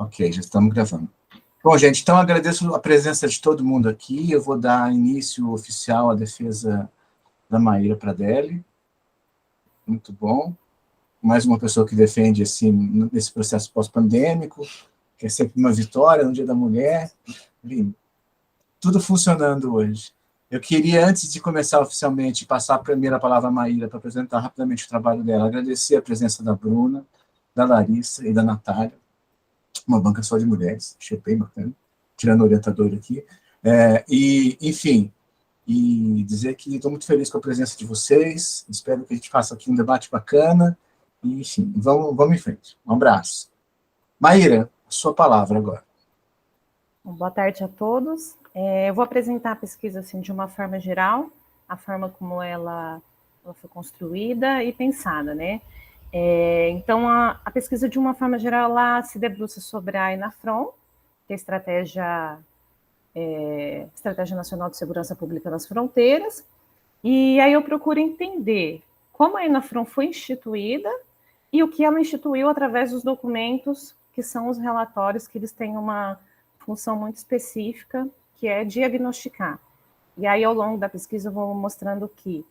Ok, já estamos gravando. Bom, gente, então agradeço a presença de todo mundo aqui. Eu vou dar início oficial à defesa da Maíra Pradelli. Muito bom. Mais uma pessoa que defende esse processo pós-pandêmico, que é sempre uma vitória no Dia da Mulher. Enfim, tudo funcionando hoje. Eu queria, antes de começar oficialmente, passar a primeira palavra à Maíra para apresentar rapidamente o trabalho dela, agradecer a presença da Bruna, da Larissa e da Natália, uma banca só de mulheres, achei bem bacana, tirando o orientador aqui. Enfim, e dizer que estou muito feliz com a presença de vocês, espero que a gente faça aqui um debate bacana, e, enfim, vamos em frente. Um abraço. Maíra, sua palavra agora. Boa tarde a todos. Eu vou apresentar a pesquisa assim, de uma forma geral, a forma como ela foi construída e pensada, né? Então, a pesquisa, de uma forma geral, ela se debruça sobre a ENAFRON, que é a Estratégia Nacional de Segurança Pública nas Fronteiras, e aí eu procuro entender como a ENAFRON foi instituída e o que ela instituiu através dos documentos, que são os relatórios, que eles têm uma função muito específica, que é diagnosticar. E aí, ao longo da pesquisa, eu vou mostrando que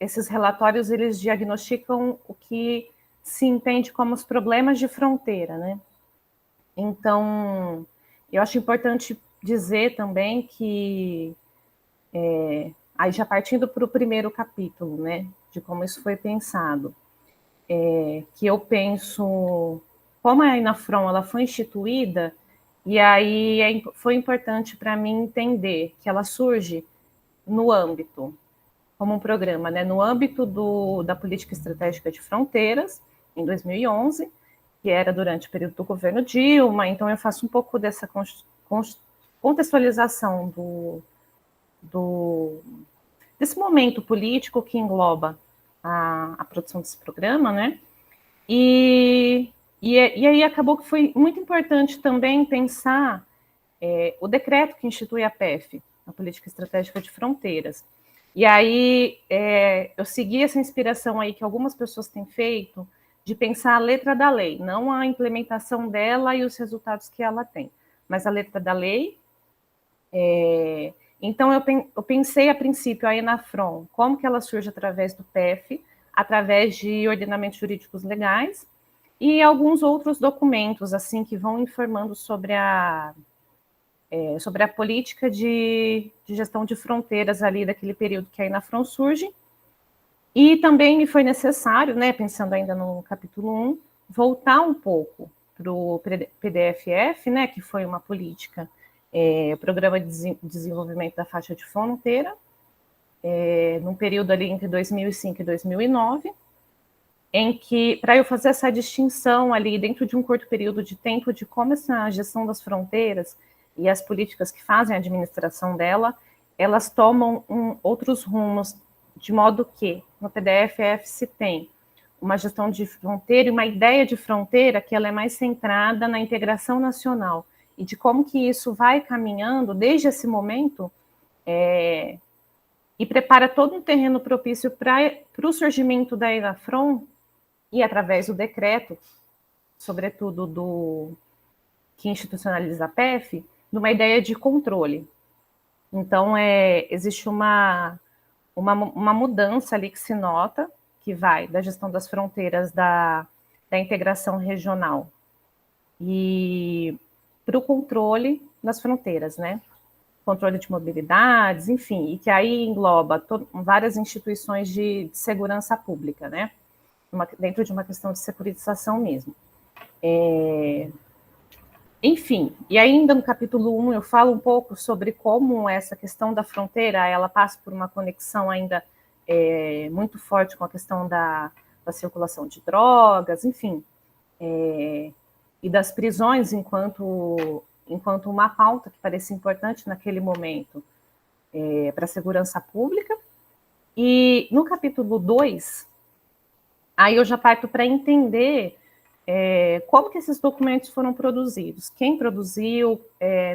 esses relatórios, eles diagnosticam o que se entende como os problemas de fronteira, né? Então, eu acho importante dizer também que, aí já partindo para o primeiro capítulo, né, de como isso foi pensado, que eu penso como a ENAFRON ela foi instituída, e aí foi importante para mim entender que ela surge no âmbito, como um programa, né, no âmbito da Política Estratégica de Fronteiras, em 2011, que era durante o período do governo Dilma. Então eu faço um pouco dessa contextualização desse momento político que engloba a produção desse programa, né? E aí acabou que foi muito importante também pensar o decreto que institui a PEF, a Política Estratégica de Fronteiras. E aí eu segui essa inspiração aí que algumas pessoas têm feito, de pensar a letra da lei, não a implementação dela e os resultados que ela tem, mas a letra da lei. Então, eu pensei, a princípio, a ENAFRON, como que ela surge através do PEF, através de ordenamentos jurídicos legais, e alguns outros documentos, assim, que vão informando sobre a política de gestão de fronteiras ali daquele período que a ENAFRON surge. E também me foi necessário, né, pensando ainda no capítulo 1, voltar um pouco para o PDFF, né, que foi uma política, Programa de Desenvolvimento da Faixa de Fronteira, num período ali entre 2005 e 2009, em que, para eu fazer essa distinção ali dentro de um curto período de tempo de como essa gestão das fronteiras e as políticas que fazem a administração dela, elas tomam outros rumos, de modo que no PDFF se tem uma gestão de fronteira e uma ideia de fronteira que ela é mais centrada na integração nacional e de como que isso vai caminhando desde esse momento e prepara todo um terreno propício para o surgimento da ENAFRON e através do decreto, sobretudo que institucionaliza a PEF, numa ideia de controle. Então, existe uma mudança ali que se nota, que vai da gestão das fronteiras da integração regional e para o controle das fronteiras, né? Controle de mobilidades, enfim, e que aí engloba várias instituições de segurança pública, né? Dentro de uma questão de securitização mesmo. Enfim, e ainda no capítulo 1 eu falo um pouco sobre como essa questão da fronteira, ela passa por uma conexão ainda muito forte com a questão da circulação de drogas, enfim, e das prisões enquanto uma pauta que parecia importante naquele momento para a segurança pública. E no capítulo 2, aí eu já parto para entender como que esses documentos foram produzidos. Quem produziu,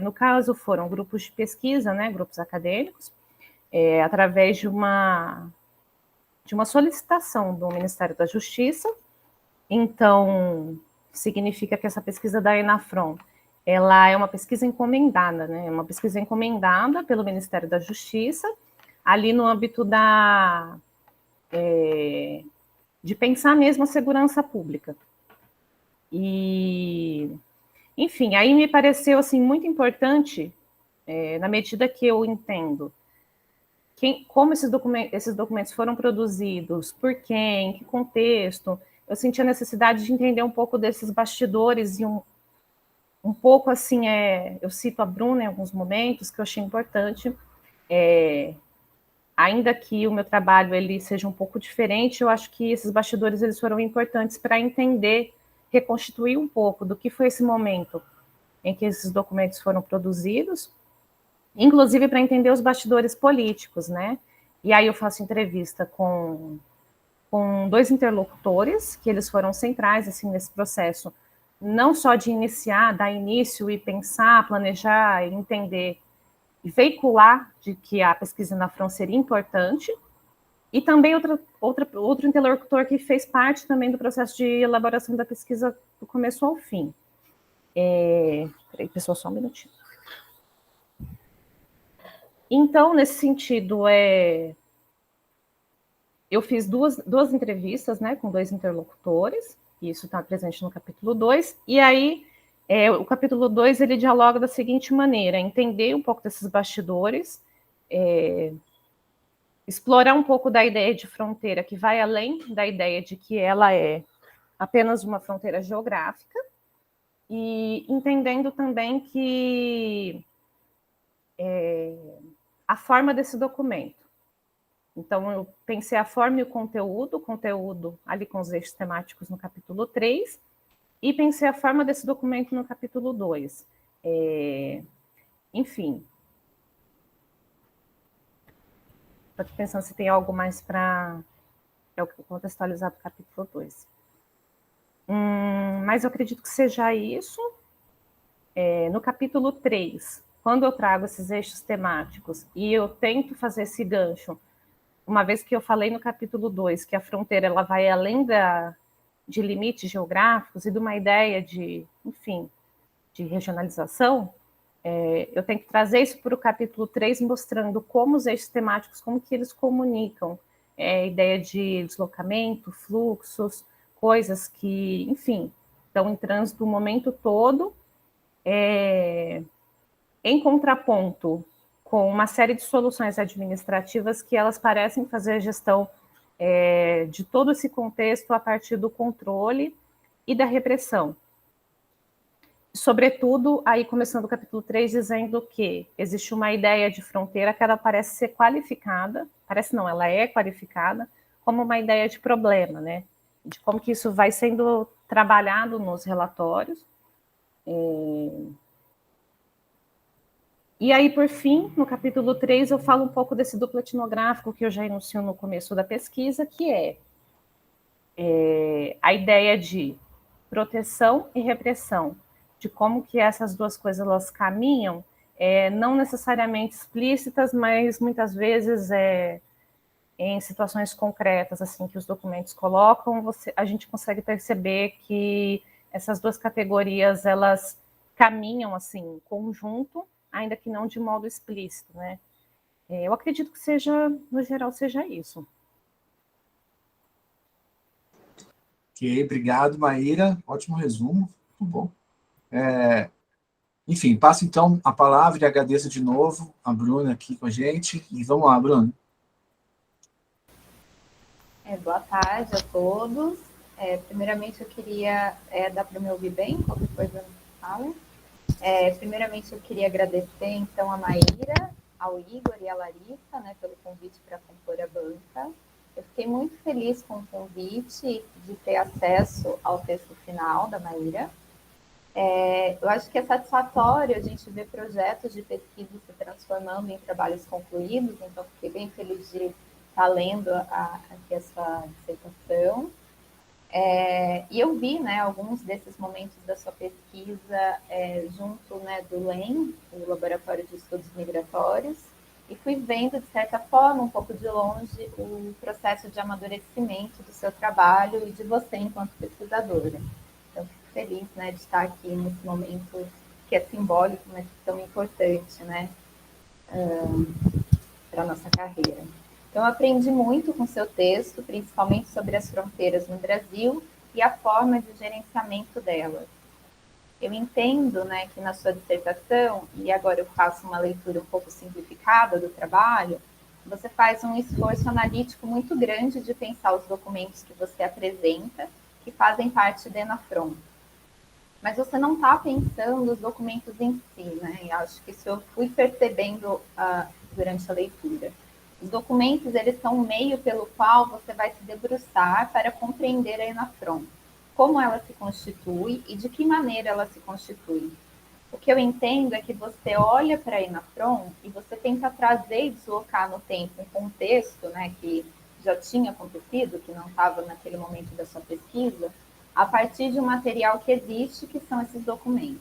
no caso, foram grupos de pesquisa, né, grupos acadêmicos, através de uma solicitação do Ministério da Justiça. Então, significa que essa pesquisa da Enafron, ela é uma pesquisa encomendada, né? É uma pesquisa encomendada pelo Ministério da Justiça, ali no âmbito de pensar mesmo a segurança pública. E, enfim, aí me pareceu assim muito importante, na medida que eu entendo como esses documentos foram produzidos, por quem, em que contexto, eu senti a necessidade de entender um pouco desses bastidores e um pouco assim, eu cito a Bruna em alguns momentos, que eu achei importante, ainda que o meu trabalho ele seja um pouco diferente, eu acho que esses bastidores eles foram importantes para entender, reconstituir um pouco do que foi esse momento em que esses documentos foram produzidos, inclusive para entender os bastidores políticos, né? E aí eu faço entrevista com 2 interlocutores, que eles foram centrais assim nesse processo, não só de dar início e pensar, planejar, entender e veicular de que a pesquisa na França seria importante, e também outro interlocutor que fez parte também do processo de elaboração da pesquisa do começo ao fim. Peraí, pessoal, só um minutinho. Então, nesse sentido, eu fiz duas entrevistas, né, com 2 interlocutores, e isso está presente no capítulo 2, e aí o capítulo 2 ele dialoga da seguinte maneira: entender um pouco desses bastidores, explorar um pouco da ideia de fronteira, que vai além da ideia de que ela é apenas uma fronteira geográfica, e entendendo também que a forma desse documento. Então, eu pensei a forma e o conteúdo ali com os eixos temáticos no capítulo 3, e pensei a forma desse documento no capítulo 2. Enfim. Estou aqui pensando se tem algo mais para contextualizar do capítulo 2. Mas eu acredito que seja isso. No capítulo 3, quando eu trago esses eixos temáticos e eu tento fazer esse gancho, uma vez que eu falei no capítulo 2 que a fronteira ela vai além de limites geográficos e de uma ideia de, enfim, de regionalização, eu tenho que trazer isso para o capítulo 3, mostrando como os eixos temáticos, como que eles comunicam, ideia de deslocamento, fluxos, coisas que, enfim, estão em trânsito o momento todo, em contraponto com uma série de soluções administrativas que elas parecem fazer a gestão de todo esse contexto a partir do controle e da repressão. Sobretudo, aí começando o capítulo 3, dizendo que existe uma ideia de fronteira que ela parece ser qualificada, parece não, ela é qualificada como uma ideia de problema, né? De como que isso vai sendo trabalhado nos relatórios. E aí, por fim, no capítulo 3, eu falo um pouco desse duplo etnográfico que eu já enuncio no começo da pesquisa, que é a ideia de proteção e repressão, de como que essas duas coisas elas caminham, não necessariamente explícitas, mas muitas vezes em situações concretas, assim, que os documentos colocam, a gente consegue perceber que essas duas categorias, elas caminham, assim, em conjunto, ainda que não de modo explícito, né? Eu acredito que seja, no geral, seja isso. Ok, obrigado, Maíra. Ótimo resumo, muito bom. Enfim, passo então a palavra e agradeço de novo a Bruna aqui com a gente. E vamos lá, Bruna. Boa tarde a todos. Primeiramente, eu queria... dá para me ouvir bem? Qualquer coisa, fala. Primeiramente, eu queria agradecer, então, a Maíra, ao Igor e à Larissa, né, pelo convite para compor a banca. Eu fiquei muito feliz com o convite de ter acesso ao texto final da Maíra. Eu acho que é satisfatório a gente ver projetos de pesquisa se transformando em trabalhos concluídos, então fiquei bem feliz de estar lendo aqui a sua dissertação. E eu vi, né, alguns desses momentos da sua pesquisa junto, né, do LEM, o Laboratório de Estudos Migratórios, e fui vendo, de certa forma, um pouco de longe, o processo de amadurecimento do seu trabalho e de você enquanto pesquisadora. Então, feliz, né, de estar aqui nesse momento que é simbólico, mas tão importante, né, para a nossa carreira. Então, eu aprendi muito com seu texto, principalmente sobre as fronteiras no Brasil e a forma de gerenciamento delas. Eu entendo, né, que na sua dissertação, e agora eu faço uma leitura um pouco simplificada do trabalho, você faz um esforço analítico muito grande de pensar os documentos que você apresenta, que fazem parte da ENAFRON. Mas você não está pensando os documentos em si, né? E acho que isso eu fui percebendo durante a leitura. Os documentos, eles são um meio pelo qual você vai se debruçar para compreender a ENAFRON, como ela se constitui e de que maneira ela se constitui. O que eu entendo é que você olha para a ENAFRON e você tenta trazer e deslocar no tempo um contexto, né, que já tinha acontecido, que não estava naquele momento da sua pesquisa, a partir de um material que existe, que são esses documentos.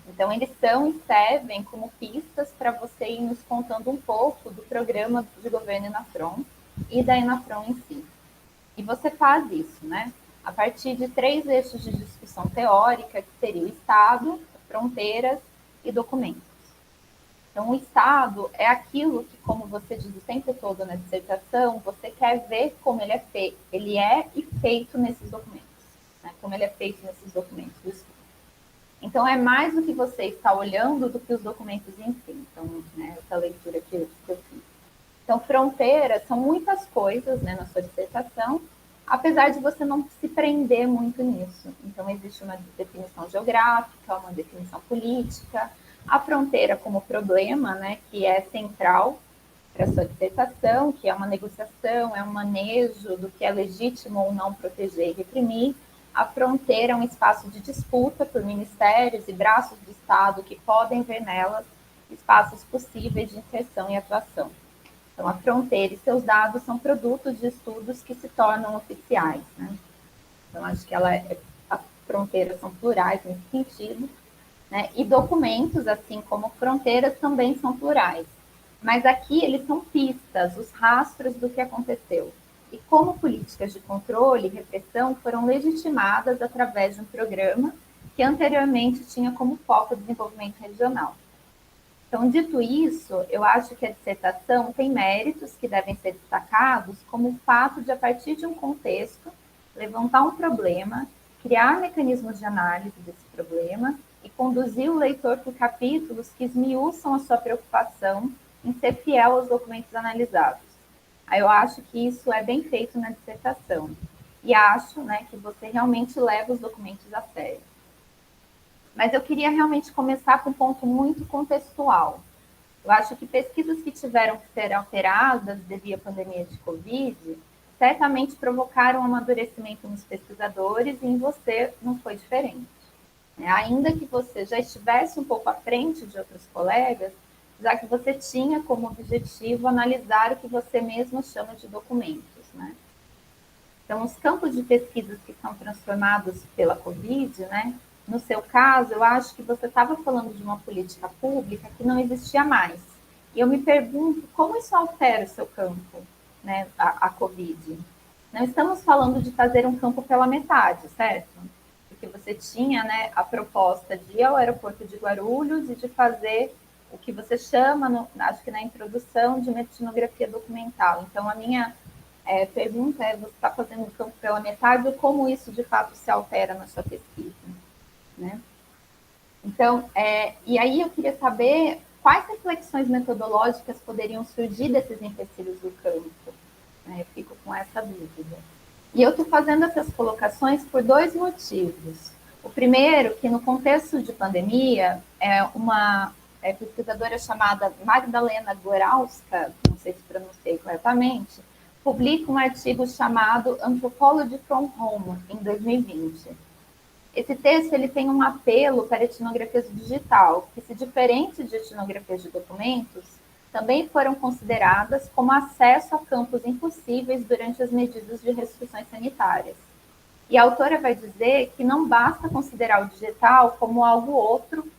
Então, eles são e servem como pistas para você ir nos contando um pouco do programa de governo ENAFRON e da ENAFRON em si. E você faz isso, né? A partir de 3 eixos de discussão teórica, que seria o Estado, fronteiras e documentos. Então, o Estado é aquilo que, como você diz o tempo todo na dissertação, você quer ver como ele é feito, ele é e feito nesses documentos, né? Como ele é feito nesses documentos do estudo. Então, é mais do que você está olhando do que os documentos em si. Então, né, essa leitura que eu fiz. Então, fronteiras são muitas coisas, né, na sua dissertação, apesar de você não se prender muito nisso. Então, existe uma definição geográfica, uma definição política, a fronteira como problema, né, que é central para a sua dissertação, que é uma negociação, é um manejo do que é legítimo ou não proteger e reprimir. A fronteira é um espaço de disputa por ministérios e braços do Estado que podem ver nelas espaços possíveis de inserção e atuação. Então, a fronteira e seus dados são produtos de estudos que se tornam oficiais, né? Então, acho que as fronteiras são plurais nesse sentido, né? E documentos, assim como fronteiras, também são plurais. Mas aqui eles são pistas, os rastros do que aconteceu. E como políticas de controle e repressão foram legitimadas através de um programa que anteriormente tinha como foco o desenvolvimento regional. Então, dito isso, eu acho que a dissertação tem méritos que devem ser destacados, como o fato de, a partir de um contexto, levantar um problema, criar mecanismos de análise desse problema e conduzir o leitor por capítulos que esmiuçam a sua preocupação em ser fiel aos documentos analisados. Aí eu acho que isso é bem feito na dissertação. E acho, né, que você realmente leva os documentos a sério. Mas eu queria realmente começar com um ponto muito contextual. Eu acho que pesquisas que tiveram que ser alteradas devido à pandemia de Covid certamente provocaram um amadurecimento nos pesquisadores e em você não foi diferente. Ainda que você já estivesse um pouco à frente de outros colegas, já que você tinha como objetivo analisar o que você mesmo chama de documentos, né? Então, os campos de pesquisas que são transformados pela Covid, né? No seu caso, eu acho que você estava falando de uma política pública que não existia mais. E eu me pergunto como isso altera o seu campo, né? A Covid. Não estamos falando de fazer um campo pela metade, certo? Porque você tinha, né, a proposta de ir ao aeroporto de Guarulhos e de fazer o que você chama, acho que na introdução, de uma etnografia documental. Então, a minha pergunta é, você está fazendo o campo pela metade ou como isso, de fato, se altera na sua pesquisa? Né? Então, e aí eu queria saber quais reflexões metodológicas poderiam surgir desses empecilhos do campo. Eu fico com essa dúvida. E eu estou fazendo essas colocações por 2 motivos. O primeiro, que no contexto de pandemia, uma pesquisadora chamada Magdalena Goralska, não sei se pronunciei corretamente, publica um artigo chamado Anthropology from Home, em 2020. Esse texto ele tem um apelo para etnografias digital, que, se diferente de etnografias de documentos, também foram consideradas como acesso a campos impossíveis durante as medidas de restrições sanitárias. E a autora vai dizer que não basta considerar o digital como algo outro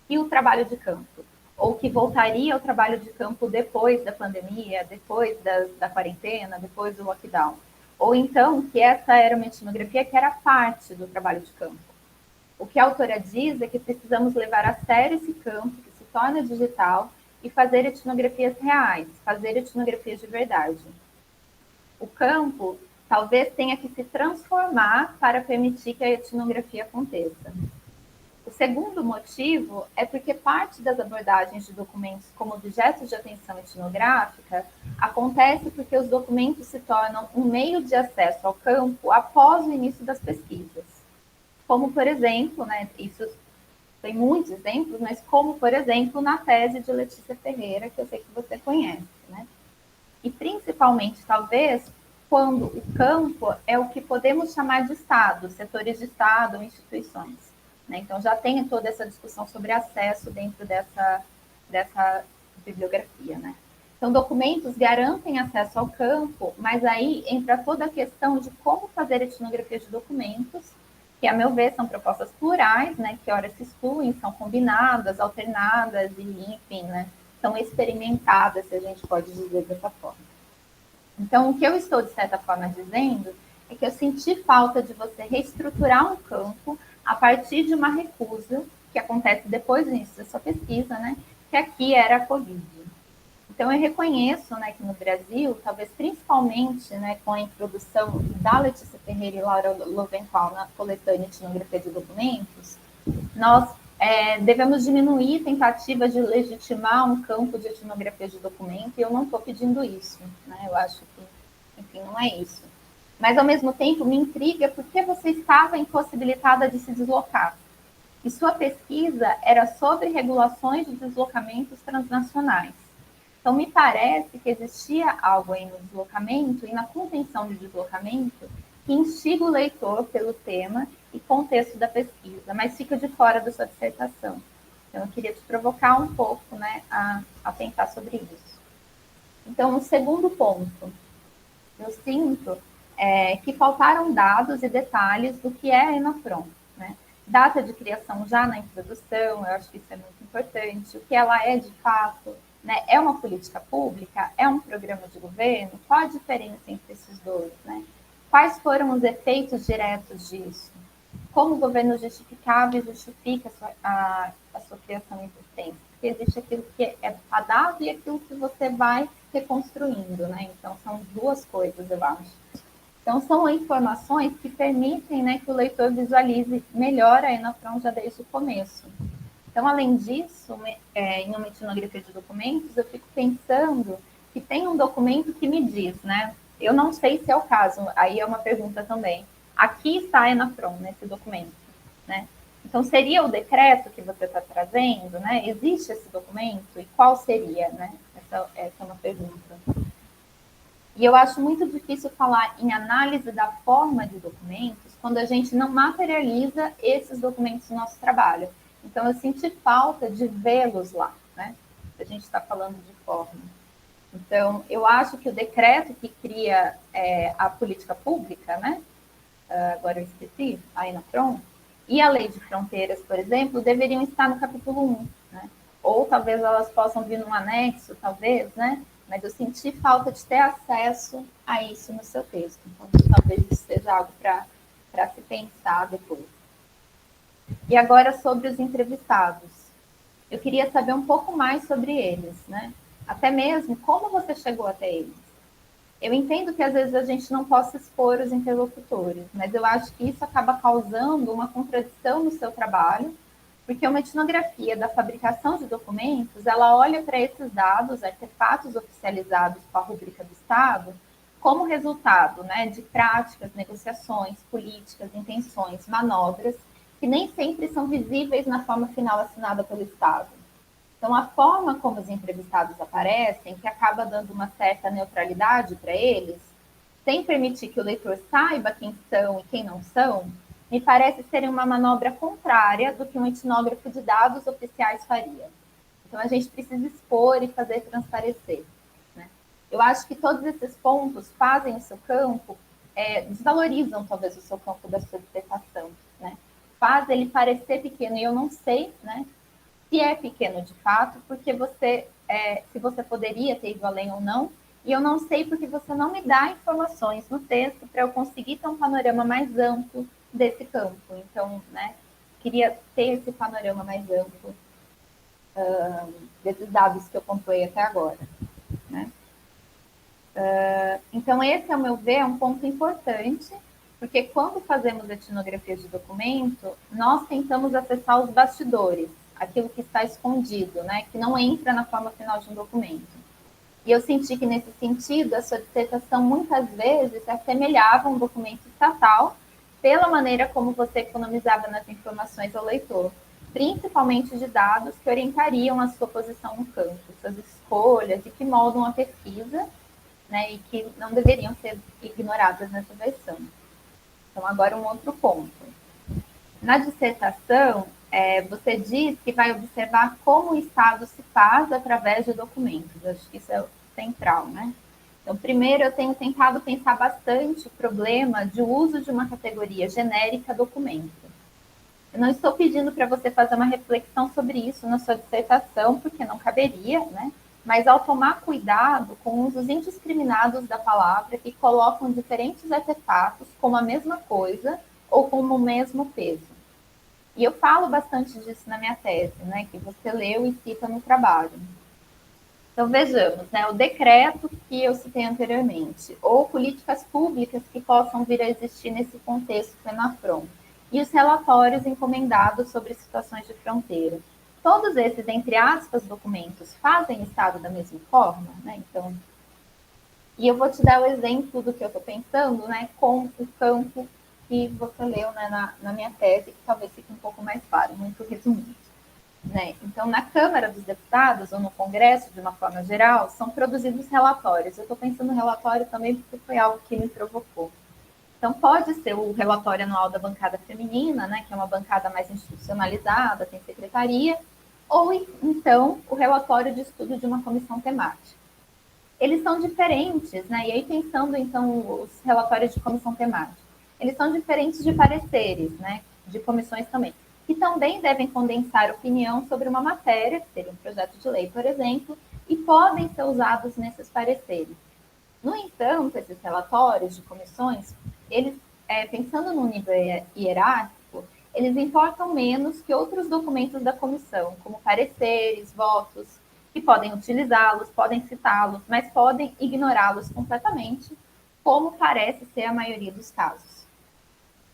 que o trabalho de campo, ou que voltaria ao trabalho de campo depois da pandemia, depois da quarentena, depois do lockdown. ou então que essa era uma etnografia que era parte do trabalho de campo. O que a autora diz é que precisamos levar a sério esse campo que se torna digital e fazer etnografias reais, fazer etnografias de verdade. O campo talvez tenha que se transformar para permitir que a etnografia aconteça. O segundo motivo é porque parte das abordagens de documentos como objetos de atenção etnográfica acontece porque os documentos se tornam um meio de acesso ao campo após o início das pesquisas. Como, por exemplo, né, isso tem muitos exemplos, mas como, por exemplo, na tese de Letícia Ferreira, que eu sei que você conhece, né? E principalmente, talvez, quando o campo é o que podemos chamar de Estado, setores de Estado ou instituições. Né? Então, já tem toda essa discussão sobre acesso dentro dessa bibliografia. Né? Então, documentos garantem acesso ao campo, mas aí entra toda a questão de como fazer etnografia de documentos, que, a meu ver, são propostas plurais, né, que ora se excluem, são combinadas, alternadas e, enfim, né, são experimentadas, se a gente pode dizer dessa forma. Então, o que eu estou, de certa forma, dizendo é que eu senti falta de você reestruturar um campo a partir de uma recusa, que acontece depois do início da sua pesquisa, né, que aqui era a Covid. Então, eu reconheço, né, que no Brasil, talvez principalmente, né, com a introdução da Letícia Ferreira e Laura Loventhal na coletânea Etnografia de Documentos, nós devemos diminuir tentativas de legitimar um campo de etnografia de documento, e eu não estou pedindo isso, né, eu acho que, enfim, não é isso. Mas, ao mesmo tempo, me intriga porque você estava impossibilitada de se deslocar. E sua pesquisa era sobre regulações de deslocamentos transnacionais. Então, me parece que existia algo aí no deslocamento e na contenção de deslocamento que instiga o leitor pelo tema e contexto da pesquisa, mas fica de fora da sua dissertação. Então, eu queria te provocar um pouco, né, a pensar sobre isso. Então, o segundo ponto, eu sinto que faltaram dados e detalhes do que é a ENAFRON, né? Data de criação já na introdução, eu acho que isso é muito importante, o que ela é de fato, né? É uma política pública? É um programa de governo? Qual a diferença entre esses dois, né? Quais foram os efeitos diretos disso? Como o governo justificava e justifica a sua criação e existência? Porque existe aquilo que é dado e aquilo que você vai reconstruindo, né? Então, são duas coisas, eu acho. Então, são informações que permitem, né, que o leitor visualize melhor a ENAFRON já desde o começo. Então, além disso, em uma etnografia de documentos, eu fico pensando que tem um documento que me diz, né? Eu não sei se é o caso, aí é uma pergunta também. Aqui está a ENAFRON, nesse documento, né? Então, seria o decreto que você está trazendo, né? Existe esse documento? E qual seria, né? Essa é uma pergunta. E eu acho muito difícil falar em análise da forma de documentos quando a gente não materializa esses documentos no nosso trabalho. Então, eu senti falta de vê-los lá, né? A gente está falando de forma. Então, eu acho que o decreto que cria a política pública, né? Agora eu esqueci, a ENAFRON, e a Lei de Fronteiras, por exemplo, deveriam estar no capítulo 1, né? Ou talvez elas possam vir num anexo, talvez, né? Mas eu senti falta de ter acesso a isso no seu texto. Então, talvez isso seja algo para se pensar depois. E agora sobre os entrevistados. Eu queria saber um pouco mais sobre eles, né? Até mesmo como você chegou até eles. Eu entendo que às vezes a gente não possa expor os interlocutores, mas eu acho que isso acaba causando uma contradição no seu trabalho, porque uma etnografia da fabricação de documentos, ela olha para esses dados, artefatos oficializados com a rúbrica do Estado, como resultado, né, de práticas, negociações, políticas, intenções, manobras, que nem sempre são visíveis na forma final assinada pelo Estado. Então, a forma como os entrevistados aparecem, que acaba dando uma certa neutralidade para eles, sem permitir que o leitor saiba quem são e quem não são, me parece ser uma manobra contrária do que um etnógrafo de dados oficiais faria. Então, a gente precisa expor e fazer transparecer, né? Eu acho que todos esses pontos fazem o seu campo, desvalorizam talvez o seu campo da sua dissertação, né? Faz ele parecer pequeno, e eu não sei, né, se é pequeno de fato, porque se você poderia ter ido além ou não, e eu não sei porque você não me dá informações no texto para eu conseguir ter um panorama mais amplo desse campo. Então, né, queria ter esse panorama mais amplo desses dados que eu pontuei até agora, né? Então, esse, ao meu ver, é um ponto importante, porque quando fazemos etnografia de documento, nós tentamos acessar os bastidores, aquilo que está escondido, né, que não entra na forma final de um documento. E eu senti que, nesse sentido, a sua dissertação muitas vezes se assemelhava a um documento estatal pela maneira como você economizava nas informações ao leitor, principalmente de dados que orientariam a sua posição no campo, suas escolhas e que moldam a pesquisa, né, e que não deveriam ser ignoradas nessa versão. Então, agora um outro ponto. Na dissertação, você diz que vai observar como o Estado se faz através de documentos. Acho que isso é central, né? Então, primeiro, eu tenho tentado pensar bastante o problema de uso de uma categoria genérica documento. Eu não estou pedindo para você fazer uma reflexão sobre isso na sua dissertação, porque não caberia, né? Mas ao tomar cuidado com usos indiscriminados da palavra que colocam diferentes artefatos como a mesma coisa ou como o mesmo peso. E eu falo bastante disso na minha tese, né, que você leu e cita no trabalho. Então, vejamos, né, o decreto que eu citei anteriormente, ou políticas públicas que possam vir a existir nesse contexto FENAFRON, e os relatórios encomendados sobre situações de fronteira. Todos esses, entre aspas, documentos fazem Estado da mesma forma, né? Então, e eu vou te dar o exemplo do que eu estou pensando, né, com o campo que você leu, né, na minha tese, que talvez fique um pouco mais claro, muito resumido. Né? Então, na Câmara dos Deputados ou no Congresso, de uma forma geral, são produzidos relatórios. Eu estou pensando no relatório também porque foi algo que me provocou. Então, pode ser o relatório anual da bancada feminina, né, que é uma bancada mais institucionalizada, tem secretaria, ou então o relatório de estudo de uma comissão temática. Eles são diferentes, né? E aí pensando então os relatórios de comissão temática, eles são diferentes de pareceres, né? De comissões também, que também devem condensar opinião sobre uma matéria, que seria um projeto de lei, por exemplo, e podem ser usados nesses pareceres. No entanto, esses relatórios de comissões, eles, pensando no nível hierárquico, eles importam menos que outros documentos da comissão, como pareceres, votos, que podem utilizá-los, podem citá-los, mas podem ignorá-los completamente, como parece ser a maioria dos casos.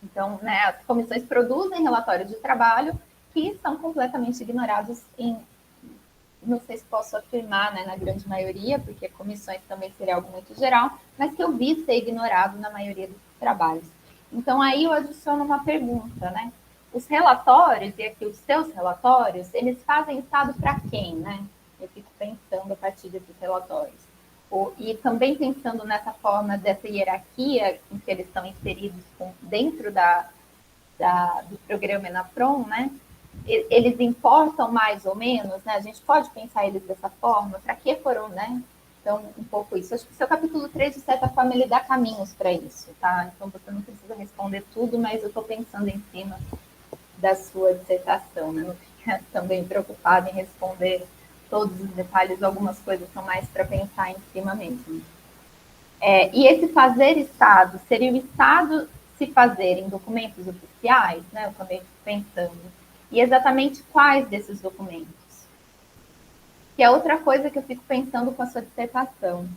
Então, né, as comissões produzem relatórios de trabalho que são completamente ignorados não sei se posso afirmar, né, na grande maioria, porque comissões também seria algo muito geral, mas que eu vi ser ignorado na maioria dos trabalhos. Então, aí eu adiciono uma pergunta, né? Os relatórios, e aqui os seus relatórios, eles fazem Estado para quem, né? Eu fico pensando a partir desses relatórios. E também pensando nessa forma dessa hierarquia em que eles estão inseridos dentro do programa ENAFRON, né? Eles importam mais ou menos, né? A gente pode pensar eles dessa forma, para que foram, né? Então, um pouco isso. Acho que o seu capítulo 3, de certa forma, ele dá caminhos para isso, tá? Então, você não precisa responder tudo, mas eu estou pensando em cima da sua dissertação, né? Não fica também preocupada em responder todos os detalhes, algumas coisas são mais para pensar em cima mesmo. E esse fazer Estado, seria o Estado se fazer em documentos oficiais, né? Eu também fico pensando. E exatamente quais desses documentos? Que é outra coisa que eu fico pensando com a sua dissertação.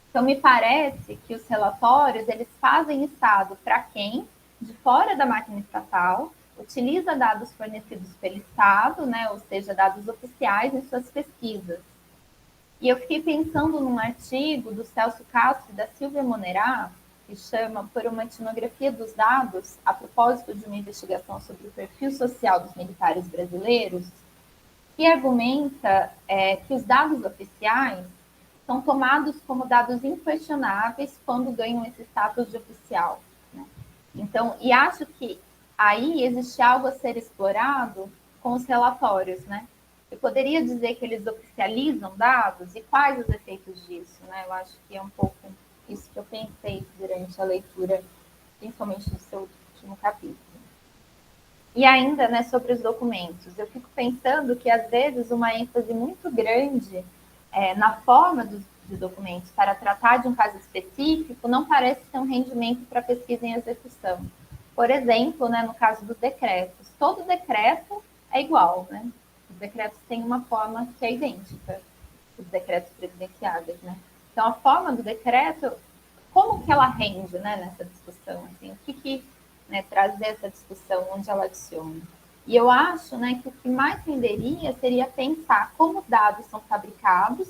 Então, me parece que os relatórios, eles fazem Estado para quem, de fora da máquina estatal, utiliza dados fornecidos pelo Estado, né, ou seja, dados oficiais em suas pesquisas. E eu fiquei pensando num artigo do Celso Castro e da Silvia Monerá, que chama Por uma etnografia dos dados, a propósito de uma investigação sobre o perfil social dos militares brasileiros, que argumenta que os dados oficiais são tomados como dados inquestionáveis quando ganham esse status de oficial, né? Então, e acho que aí existe algo a ser explorado com os relatórios, né? Eu poderia dizer que eles oficializam dados e quais os efeitos disso, né? Eu acho que é um pouco isso que eu pensei durante a leitura, principalmente do seu último capítulo. E ainda, né, sobre os documentos, eu fico pensando que, às vezes, uma ênfase muito grande na forma de documentos para tratar de um caso específico não parece ter um rendimento para pesquisa em execução. Por exemplo, né, no caso dos decretos, todo decreto é igual, né? Os decretos têm uma forma que é idêntica, os decretos presidenciáveis, né? Então, a forma do decreto, como que ela rende, né, nessa discussão? Assim, o que né, trazer essa discussão, onde ela adiciona? E eu acho, né, que o que mais renderia seria pensar como dados são fabricados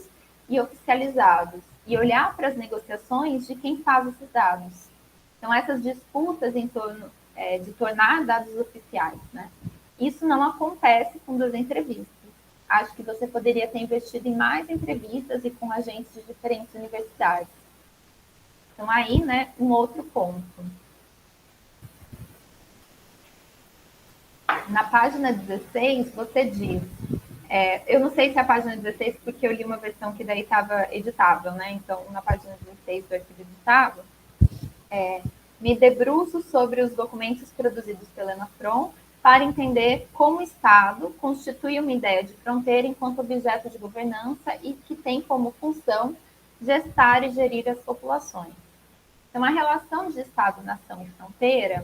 e oficializados, e olhar para as negociações de quem faz esses dados. Então, essas disputas em torno de tornar dados oficiais, né? Isso não acontece com as entrevistas. Acho que você poderia ter investido em mais entrevistas e com agentes de diferentes universidades. Então, aí, né, um outro ponto. Na página 16, você diz, eu não sei se é a página 16, porque eu li uma versão que daí estava editável, né? Então, na página 16 do arquivo editável, me debruço sobre os documentos produzidos pela ENAFRON para entender como o Estado constitui uma ideia de fronteira enquanto objeto de governança e que tem como função gestar e gerir as populações. Então, a relação de Estado, nação e fronteira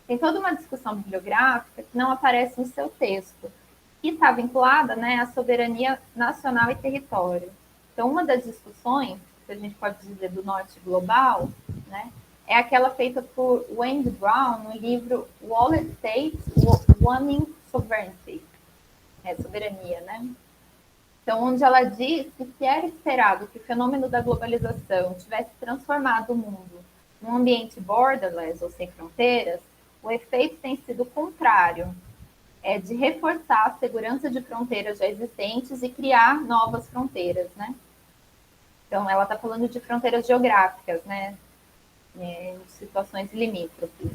tem toda uma discussão bibliográfica que não aparece no seu texto, que está vinculada, né, à soberania nacional e território. Então, uma das discussões, que a gente pode dizer do norte global, né, é aquela feita por Wayne Brown no livro Walled States, Wanting Sovereignty, soberania, né? Então, onde ela diz que se era esperado que o fenômeno da globalização tivesse transformado o mundo num ambiente borderless, ou sem fronteiras, o efeito tem sido o contrário, de reforçar a segurança de fronteiras já existentes e criar novas fronteiras, né? Então, ela está falando de fronteiras geográficas, né? Em situações limítrofes.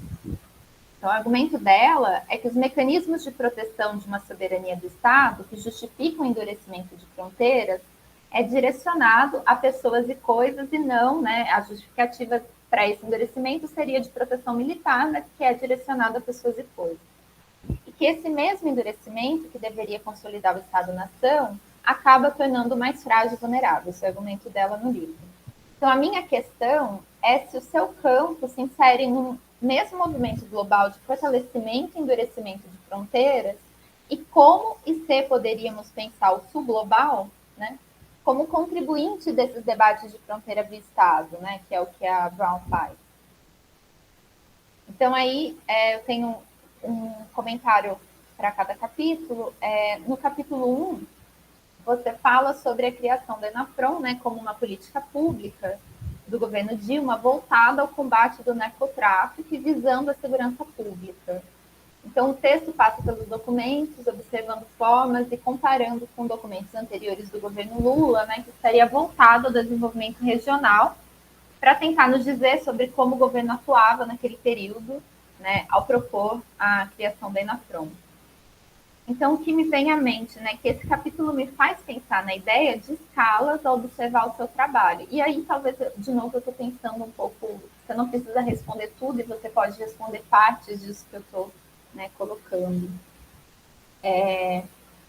Então, o argumento dela é que os mecanismos de proteção de uma soberania do Estado, que justificam o endurecimento de fronteiras, é direcionado a pessoas e coisas e não, né, a justificativa para esse endurecimento seria de proteção militar, mas que é direcionado a pessoas e coisas. E que esse mesmo endurecimento, que deveria consolidar o Estado-nação, acaba tornando mais frágil e vulnerável. Esse é o argumento dela no livro. Então, a minha questão é se o seu campo se insere no mesmo movimento global de fortalecimento e endurecimento de fronteiras e como e se poderíamos pensar o sul global, né, como contribuinte desses debates de fronteira via Estado, né, que é o que a Brown faz. Então, aí eu tenho um comentário para cada capítulo. No capítulo 1, você fala sobre a criação da ENAFRON, né, como uma política pública do governo Dilma voltada ao combate do narcotráfico e visando a segurança pública. Então, o texto passa pelos documentos, observando formas e comparando com documentos anteriores do governo Lula, né, que estaria voltado ao desenvolvimento regional, para tentar nos dizer sobre como o governo atuava naquele período, né, ao propor a criação da ENAFRON. Então, o que me vem à mente, né, que esse capítulo me faz pensar na ideia de escalas ao observar o seu trabalho. E aí, talvez, de novo, eu estou pensando um pouco, você não precisa responder tudo e você pode responder partes disso que eu estou, né, colocando.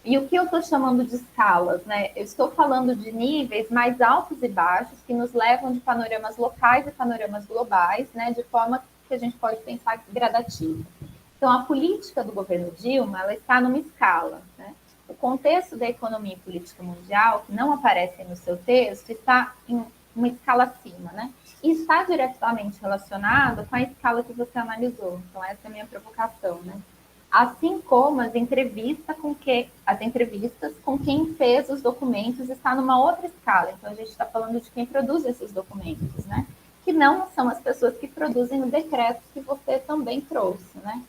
E o que eu estou chamando de escalas, né? Eu estou falando de níveis mais altos e baixos que nos levam de panoramas locais e panoramas globais, né, de forma que a gente pode pensar gradativa. Então, a política do governo Dilma, ela está numa escala, né? O contexto da economia e política mundial, que não aparece no seu texto, está em uma escala acima, né? E está diretamente relacionado com a escala que você analisou. Então, essa é a minha provocação, né? Assim como as entrevistas com quem fez os documentos está numa outra escala. Então, a gente está falando de quem produz esses documentos, né? Que não são as pessoas que produzem o decreto que você também trouxe, né?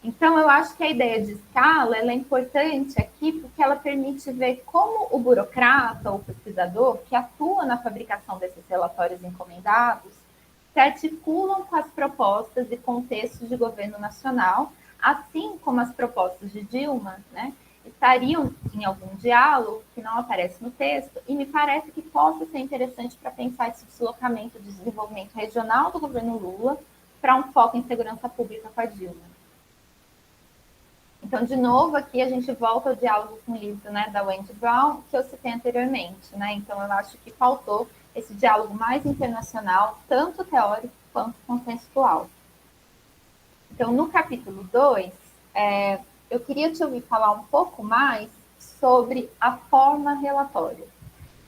Então, eu acho que a ideia de escala ela é importante aqui porque ela permite ver como o burocrata ou pesquisador que atua na fabricação desses relatórios encomendados se articulam com as propostas e contextos de governo nacional, assim como as propostas de Dilma, né, estariam em algum diálogo que não aparece no texto, e me parece que possa ser interessante para pensar esse deslocamento de desenvolvimento regional do governo Lula para um foco em segurança pública com a Dilma. Então, de novo, aqui a gente volta ao diálogo com o livro, né, da Wendy Brown, que eu citei anteriormente, né? Então, eu acho que faltou esse diálogo mais internacional, tanto teórico quanto contextual. Então, no capítulo 2, eu queria te ouvir falar um pouco mais sobre a forma relatório.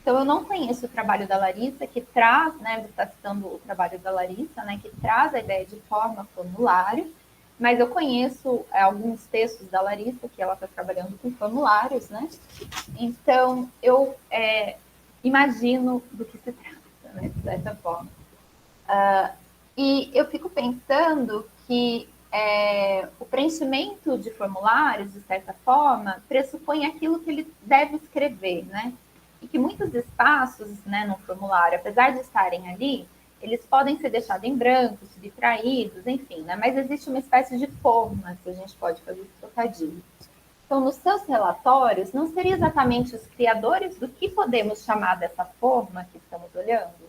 Então, eu não conheço o trabalho da Larissa, que traz, né, você está citando o trabalho da Larissa, né, que traz a ideia de forma formulário, mas eu conheço alguns textos da Larissa, que ela está trabalhando com formulários, né? Então, eu imagino do que se trata, né, dessa forma. E eu fico pensando que o preenchimento de formulários, de certa forma, pressupõe aquilo que ele deve escrever, né? E que muitos espaços, né, no formulário, apesar de estarem ali, eles podem ser deixados em branco, subtraídos, enfim, né? Mas existe uma espécie de forma, se a gente pode fazer esse trocadilho. Então, nos seus relatórios, não seria exatamente os criadores do que podemos chamar dessa forma que estamos olhando?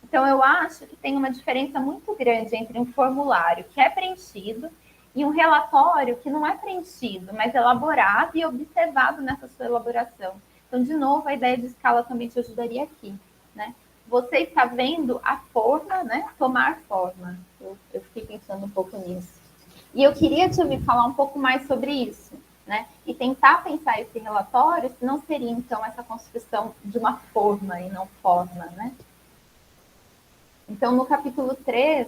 Então, eu acho que tem uma diferença muito grande entre um formulário que é preenchido e um relatório que não é preenchido, mas elaborado e observado nessa sua elaboração. Então, de novo, a ideia de escala também te ajudaria aqui, né? Você está vendo a forma, né? Tomar forma. Eu fiquei pensando um pouco nisso. E eu queria te ouvir falar um pouco mais sobre isso, né? E tentar pensar esse relatório, se não seria, então, essa construção de uma forma e não forma, né? Então, no capítulo 3,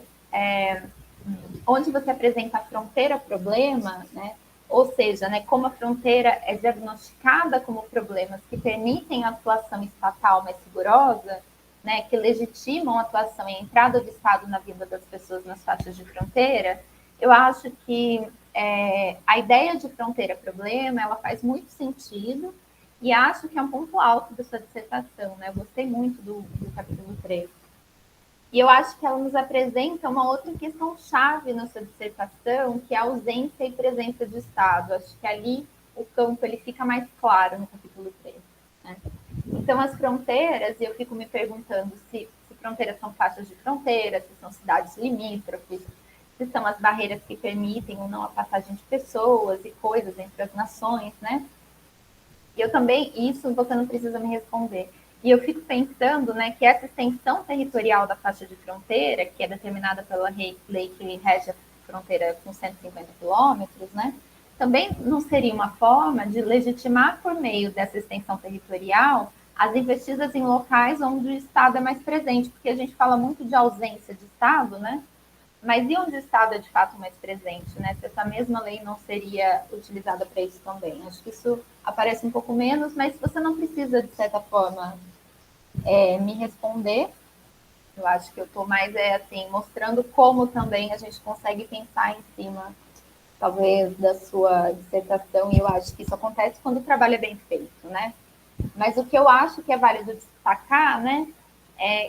onde você apresenta a fronteira-problema, né? Ou seja, né, como a fronteira é diagnosticada como problemas que permitem a atuação estatal mais rigorosa, né, que legitimam a atuação e a entrada do Estado na vida das pessoas nas faixas de fronteira, eu acho que a ideia de fronteira-problema, ela faz muito sentido e acho que é um ponto alto da sua dissertação, né? Eu gostei muito do capítulo 3. E eu acho que ela nos apresenta uma outra questão chave na sua dissertação, que é a ausência e presença do Estado. Acho que ali o campo ele fica mais claro no capítulo 3. Né? Então, as fronteiras, e eu fico me perguntando se fronteiras são faixas de fronteira, se são cidades limítrofes, se são as barreiras que permitem ou não a passagem de pessoas e coisas entre as nações, né? E eu também, isso você não precisa me responder. E eu fico pensando, né, que essa extensão territorial da faixa de fronteira, que é determinada pela lei que rege a fronteira com 150 quilômetros, né, também não seria uma forma de legitimar por meio dessa extensão territorial as investidas em locais onde o Estado é mais presente, porque a gente fala muito de ausência de Estado, né? Mas e onde o Estado é de fato mais presente, né? Se essa mesma lei não seria utilizada para isso também. Acho que isso aparece um pouco menos, mas você não precisa, de certa forma, me responder. Eu acho que eu estou mais assim, mostrando como também a gente consegue pensar em cima, talvez, da sua dissertação, e eu acho que isso acontece quando o trabalho é bem feito, né? Mas o que eu acho que é válido destacar, né,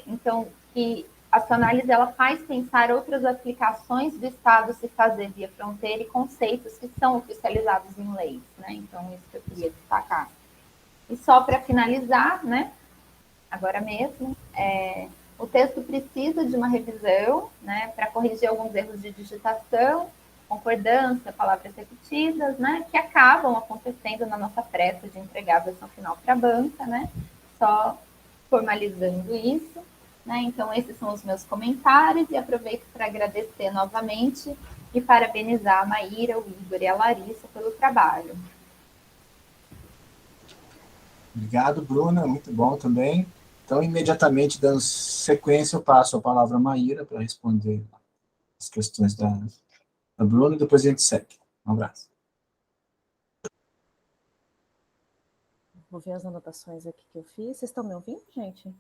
então, que a sua análise ela faz pensar outras aplicações do Estado se fazer via fronteira e conceitos que são oficializados em leis, né? Então, isso que eu queria destacar. E só para finalizar, né, agora mesmo, o texto precisa de uma revisão, né, para corrigir alguns erros de digitação, concordância, palavras repetidas, né, que acabam acontecendo na nossa pressa de entregar a versão final para a banca, né, só formalizando isso. Né? Então, esses são os meus comentários e aproveito para agradecer novamente e parabenizar a Maíra, o Igor e a Larissa pelo trabalho. Obrigado, Bruna, muito bom também. Então, imediatamente, dando sequência, eu passo a palavra à Maíra para responder as questões da Bruna e depois a gente segue. Um abraço. Vou ver as anotações aqui que eu fiz. Vocês estão me ouvindo, gente?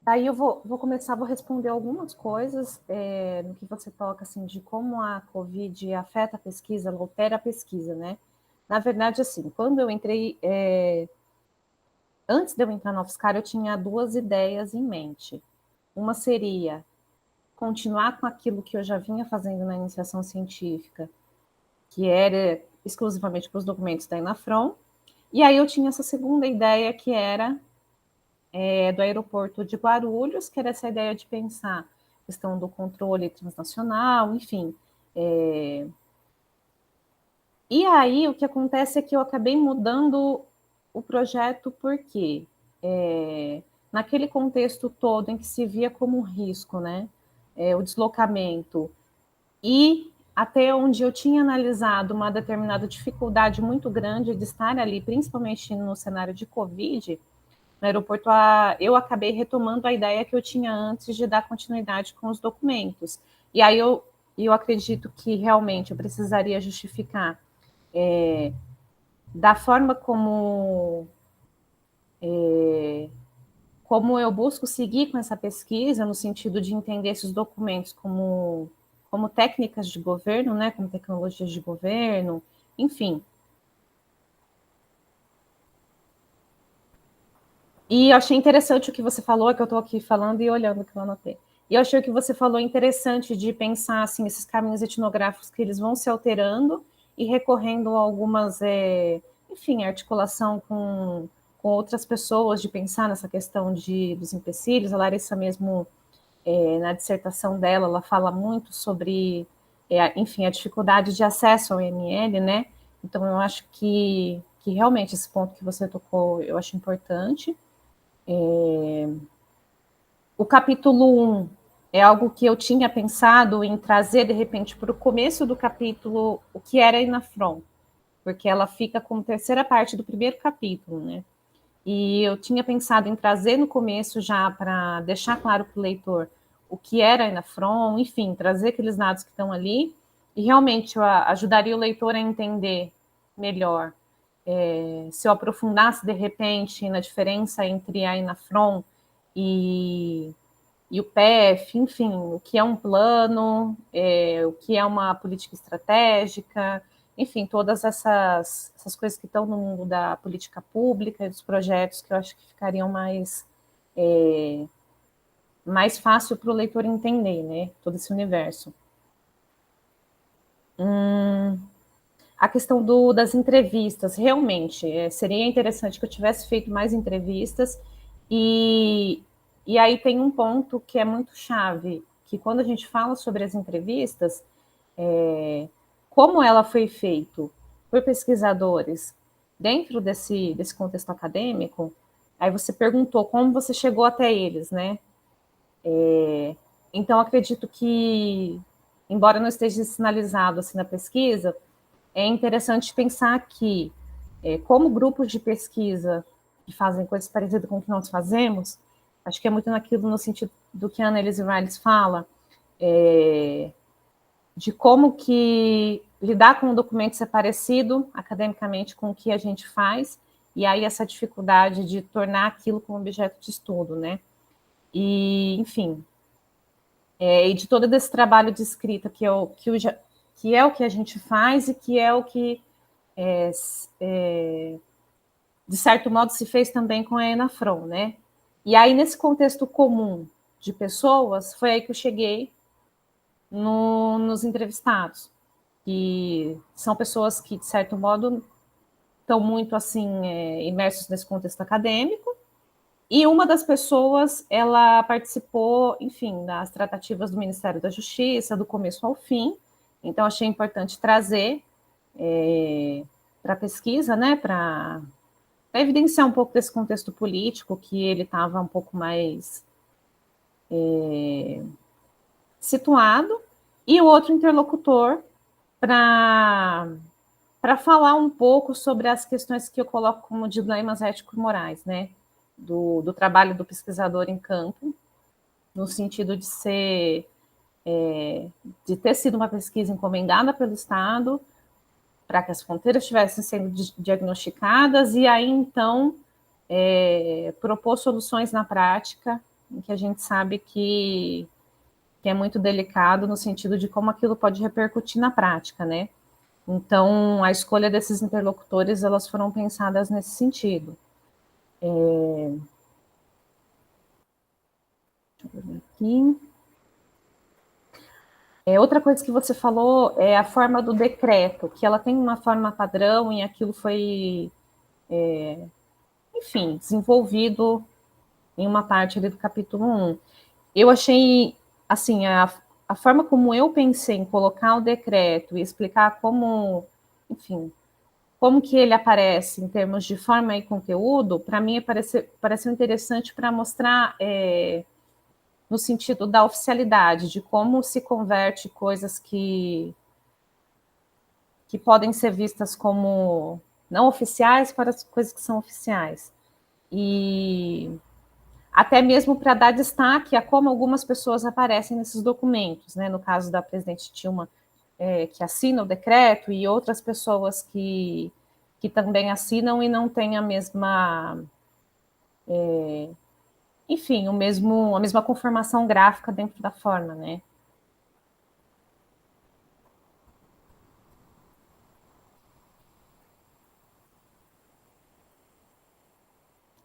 Daí eu vou começar, vou responder algumas coisas no que você toca, assim, de como a Covid afeta a pesquisa, ela altera a pesquisa, né? Na verdade, assim, quando eu entrei, antes de eu entrar na UFSCar, eu tinha duas ideias em mente. Uma seria continuar com aquilo que eu já vinha fazendo na iniciação científica, que era exclusivamente para os documentos da Inafron, e aí eu tinha essa segunda ideia, que era do aeroporto de Guarulhos, que era essa ideia de pensar questão do controle transnacional, enfim. E aí, o que acontece é que eu acabei mudando o projeto porque, naquele contexto todo em que se via como um risco, né, o deslocamento, e até onde eu tinha analisado uma determinada dificuldade muito grande de estar ali, principalmente no cenário de Covid, no aeroporto, eu acabei retomando a ideia que eu tinha antes de dar continuidade com os documentos. E aí eu acredito que realmente eu precisaria justificar da forma como eu busco seguir com essa pesquisa, no sentido de entender esses documentos como técnicas de governo, né, como tecnologias de governo, enfim. E eu achei interessante o que você falou, que eu estou aqui falando e olhando o que eu anotei. E eu achei o que você falou interessante de pensar assim, esses caminhos etnográficos que eles vão se alterando e recorrendo a algumas, enfim, articulação com outras pessoas, de pensar nessa questão dos empecilhos. A Larissa mesmo, na dissertação dela, ela fala muito sobre, enfim, a dificuldade de acesso ao ML, né? Então, eu acho que realmente esse ponto que você tocou, eu acho importante. O capítulo 1 é algo que eu tinha pensado em trazer, de repente, para o começo do capítulo, o que era a Inafron, porque ela fica como terceira parte do primeiro capítulo, né? E eu tinha pensado em trazer no começo já para deixar claro para o leitor o que era a Inafron, enfim, trazer aqueles dados que estão ali, e realmente eu ajudaria o leitor a entender melhor. Se eu aprofundasse, de repente, na diferença entre a Inafron e o PEF, enfim, o que é um plano, o que é uma política estratégica, enfim, todas essas coisas que estão no mundo da política pública e dos projetos, que eu acho que ficariam mais fácil para o leitor entender, né, todo esse universo. A questão das entrevistas, realmente, seria interessante que eu tivesse feito mais entrevistas, e aí tem um ponto que é muito chave, que quando a gente fala sobre as entrevistas, como ela foi feita por pesquisadores dentro desse contexto acadêmico, aí você perguntou como você chegou até eles, né? Então, acredito que, embora não esteja sinalizado assim na pesquisa, é interessante pensar que, como grupos de pesquisa que fazem coisas parecidas com o que nós fazemos, acho que é muito naquilo no sentido do que a Annelise Riles fala, de como que lidar com um documento ser parecido academicamente com o que a gente faz, e aí essa dificuldade de tornar aquilo como objeto de estudo, né? E, enfim, e de todo esse trabalho de escrita que é o que a gente faz e que é o que, de certo modo, se fez também com a Enafron, né? E aí, nesse contexto comum de pessoas, foi aí que eu cheguei nos entrevistados, que são pessoas que, de certo modo, estão muito, assim, imersos nesse contexto acadêmico, e uma das pessoas, ela participou, enfim, das tratativas do Ministério da Justiça, do começo ao fim, então achei importante trazer para a pesquisa, né, para evidenciar um pouco desse contexto político, que ele estava um pouco mais situado, e o outro interlocutor para falar um pouco sobre as questões que eu coloco como dilemas ético-morais, né, do trabalho do pesquisador em campo, no sentido de de ter sido uma pesquisa encomendada pelo Estado, para que as fronteiras estivessem sendo diagnosticadas, e aí, então, propor soluções na prática, em que a gente sabe que é muito delicado no sentido de como aquilo pode repercutir na prática, né? Então, a escolha desses interlocutores, elas foram pensadas nesse sentido. Deixa eu ver aqui. Outra coisa que você falou é a forma do decreto, que ela tem uma forma padrão e aquilo foi, enfim, desenvolvido em uma parte ali do capítulo 1. Eu achei assim, a forma como eu pensei em colocar o decreto e explicar como, enfim, como que ele aparece em termos de forma e conteúdo, para mim pareceu interessante para mostrar no sentido da oficialidade, de como se converte coisas que podem ser vistas como não oficiais para as coisas que são oficiais. E até mesmo para dar destaque a como algumas pessoas aparecem nesses documentos, né? No caso da presidente Dilma, que assina o decreto, e outras pessoas que também assinam e não têm a mesma, enfim, a mesma conformação gráfica dentro da forma, né?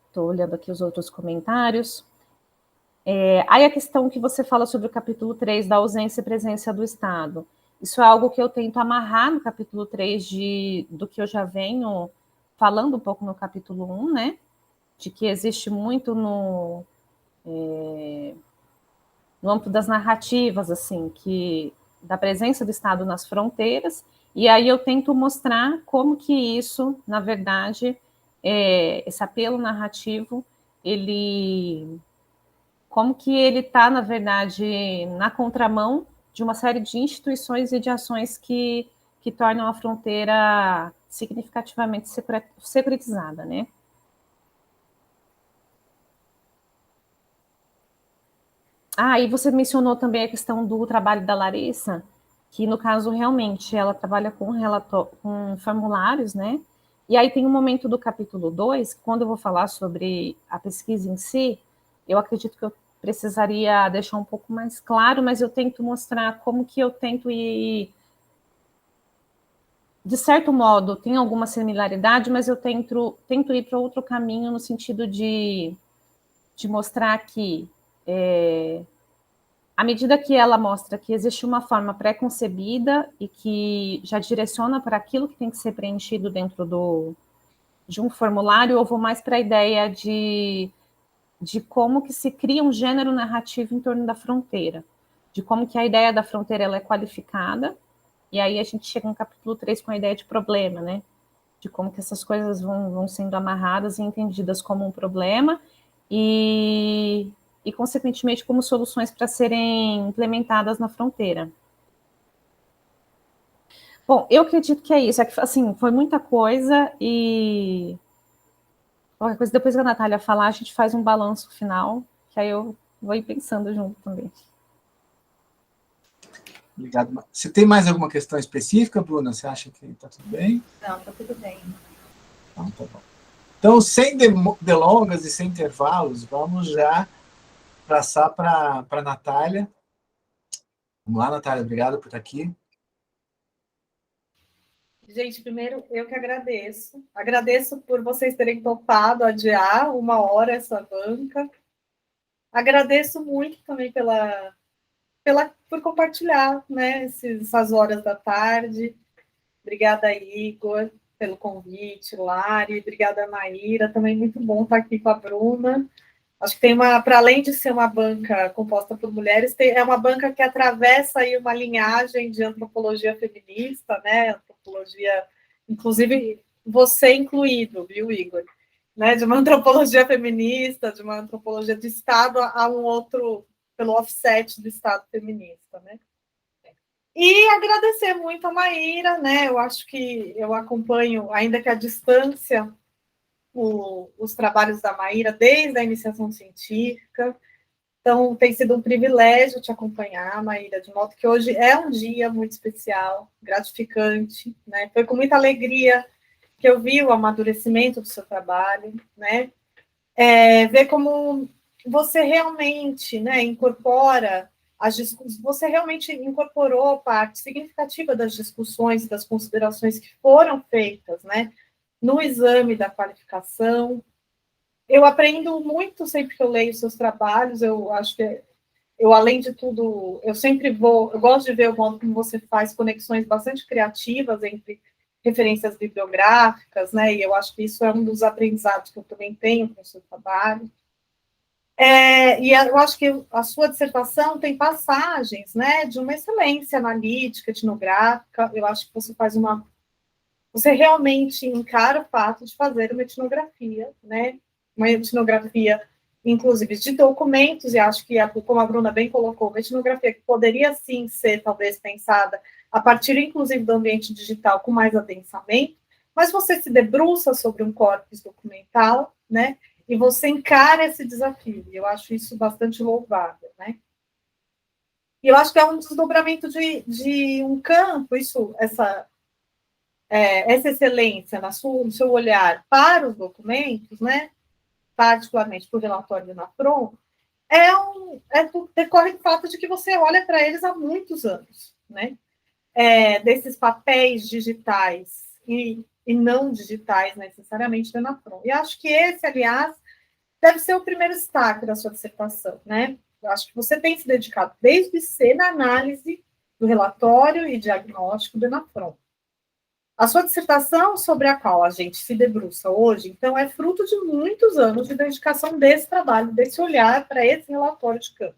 Estou olhando aqui os outros comentários. Aí a questão que você fala sobre o capítulo 3, da ausência e presença do Estado. Isso é algo que eu tento amarrar no capítulo 3 do que eu já venho falando um pouco no capítulo 1, né? De que existe muito no âmbito das narrativas, assim, da presença do Estado nas fronteiras, e aí eu tento mostrar como que isso, na verdade, esse apelo narrativo, como que ele está, na verdade, na contramão de uma série de instituições e de ações que tornam a fronteira significativamente securitizada, né? E você mencionou também a questão do trabalho da Larissa, que no caso realmente ela trabalha com formulários, né? E aí tem um momento do capítulo 2, quando eu vou falar sobre a pesquisa em si, eu acredito que eu precisaria deixar um pouco mais claro, mas eu tento mostrar como que eu tento ir, de certo modo, tem alguma similaridade, mas eu tento ir para outro caminho no sentido de mostrar que à medida que ela mostra que existe uma forma pré-concebida e que já direciona para aquilo que tem que ser preenchido dentro de um formulário, eu vou mais para a ideia de como que se cria um gênero narrativo em torno da fronteira, de como que a ideia da fronteira ela é qualificada, e aí a gente chega no capítulo 3 com a ideia de problema, né? De como que essas coisas vão sendo amarradas e entendidas como um problema, e consequentemente, como soluções para serem implementadas na fronteira. Bom, eu acredito que é isso. É que, assim, foi muita coisa e qualquer coisa, depois que a Natália falar, a gente faz um balanço final, que aí eu vou ir pensando junto também. Obrigado. Você tem mais alguma questão específica, Bruna? Você acha que está tudo bem? Não, está tudo bem. Então, tá bom. Então, sem delongas e sem intervalos, vamos já passar para a Natália. Vamos lá, Natália, obrigado por estar aqui. Gente, primeiro eu que agradeço. Agradeço por vocês terem topado adiar 1 hora essa banca. Agradeço muito também por compartilhar, né, essas horas da tarde. Obrigada, Igor, pelo convite, Lari. Obrigada, Maíra. Também muito bom estar aqui com a Bruna. Acho que tem para além de ser uma banca composta por mulheres, é uma banca que atravessa aí uma linhagem de antropologia feminista, né? Antropologia, inclusive você incluído, viu, Igor? Né? De uma antropologia feminista, de uma antropologia do Estado a um outro, pelo offset do Estado feminista, né? E agradecer muito a Maíra, né? Eu acho que eu acompanho, ainda que à distância, os trabalhos da Maíra desde a iniciação científica. Então, tem sido um privilégio te acompanhar, Maíra, de modo que hoje é um dia muito especial, gratificante, né? Foi com muita alegria que eu vi o amadurecimento do seu trabalho, né? Ver como você realmente, né, incorpora você realmente incorporou parte significativa das discussões e das considerações que foram feitas, né, no exame da qualificação. Eu aprendo muito sempre que eu leio seus trabalhos. Eu acho que além de tudo, eu gosto de ver o modo como você faz conexões bastante criativas entre referências bibliográficas, né? E eu acho que isso é um dos aprendizados que eu também tenho com o seu trabalho. E eu acho que a sua dissertação tem passagens, né, de uma excelência analítica, etnográfica. Eu acho que você faz você realmente encara o fato de fazer uma etnografia, né, uma etnografia, inclusive, de documentos, e acho que, como a Bruna bem colocou, uma etnografia que poderia, sim, ser, talvez, pensada a partir, inclusive, do ambiente digital com mais adensamento, mas você se debruça sobre um corpus documental, né, e você encara esse desafio, e eu acho isso bastante louvável, né. E eu acho que é um desdobramento de um campo, essa excelência no seu olhar para os documentos, né, particularmente para o relatório do NAFRON, decorre do fato de que você olha para eles há muitos anos, né, desses papéis digitais e não digitais necessariamente do NAFRON. E acho que esse, aliás, deve ser o primeiro destaque da sua dissertação, né? Eu acho que você tem se dedicado desde cedo à análise do relatório e diagnóstico do NAFRON. A sua dissertação, sobre a qual a gente se debruça hoje, então, é fruto de muitos anos de dedicação desse trabalho, desse olhar para esse relatório de campo.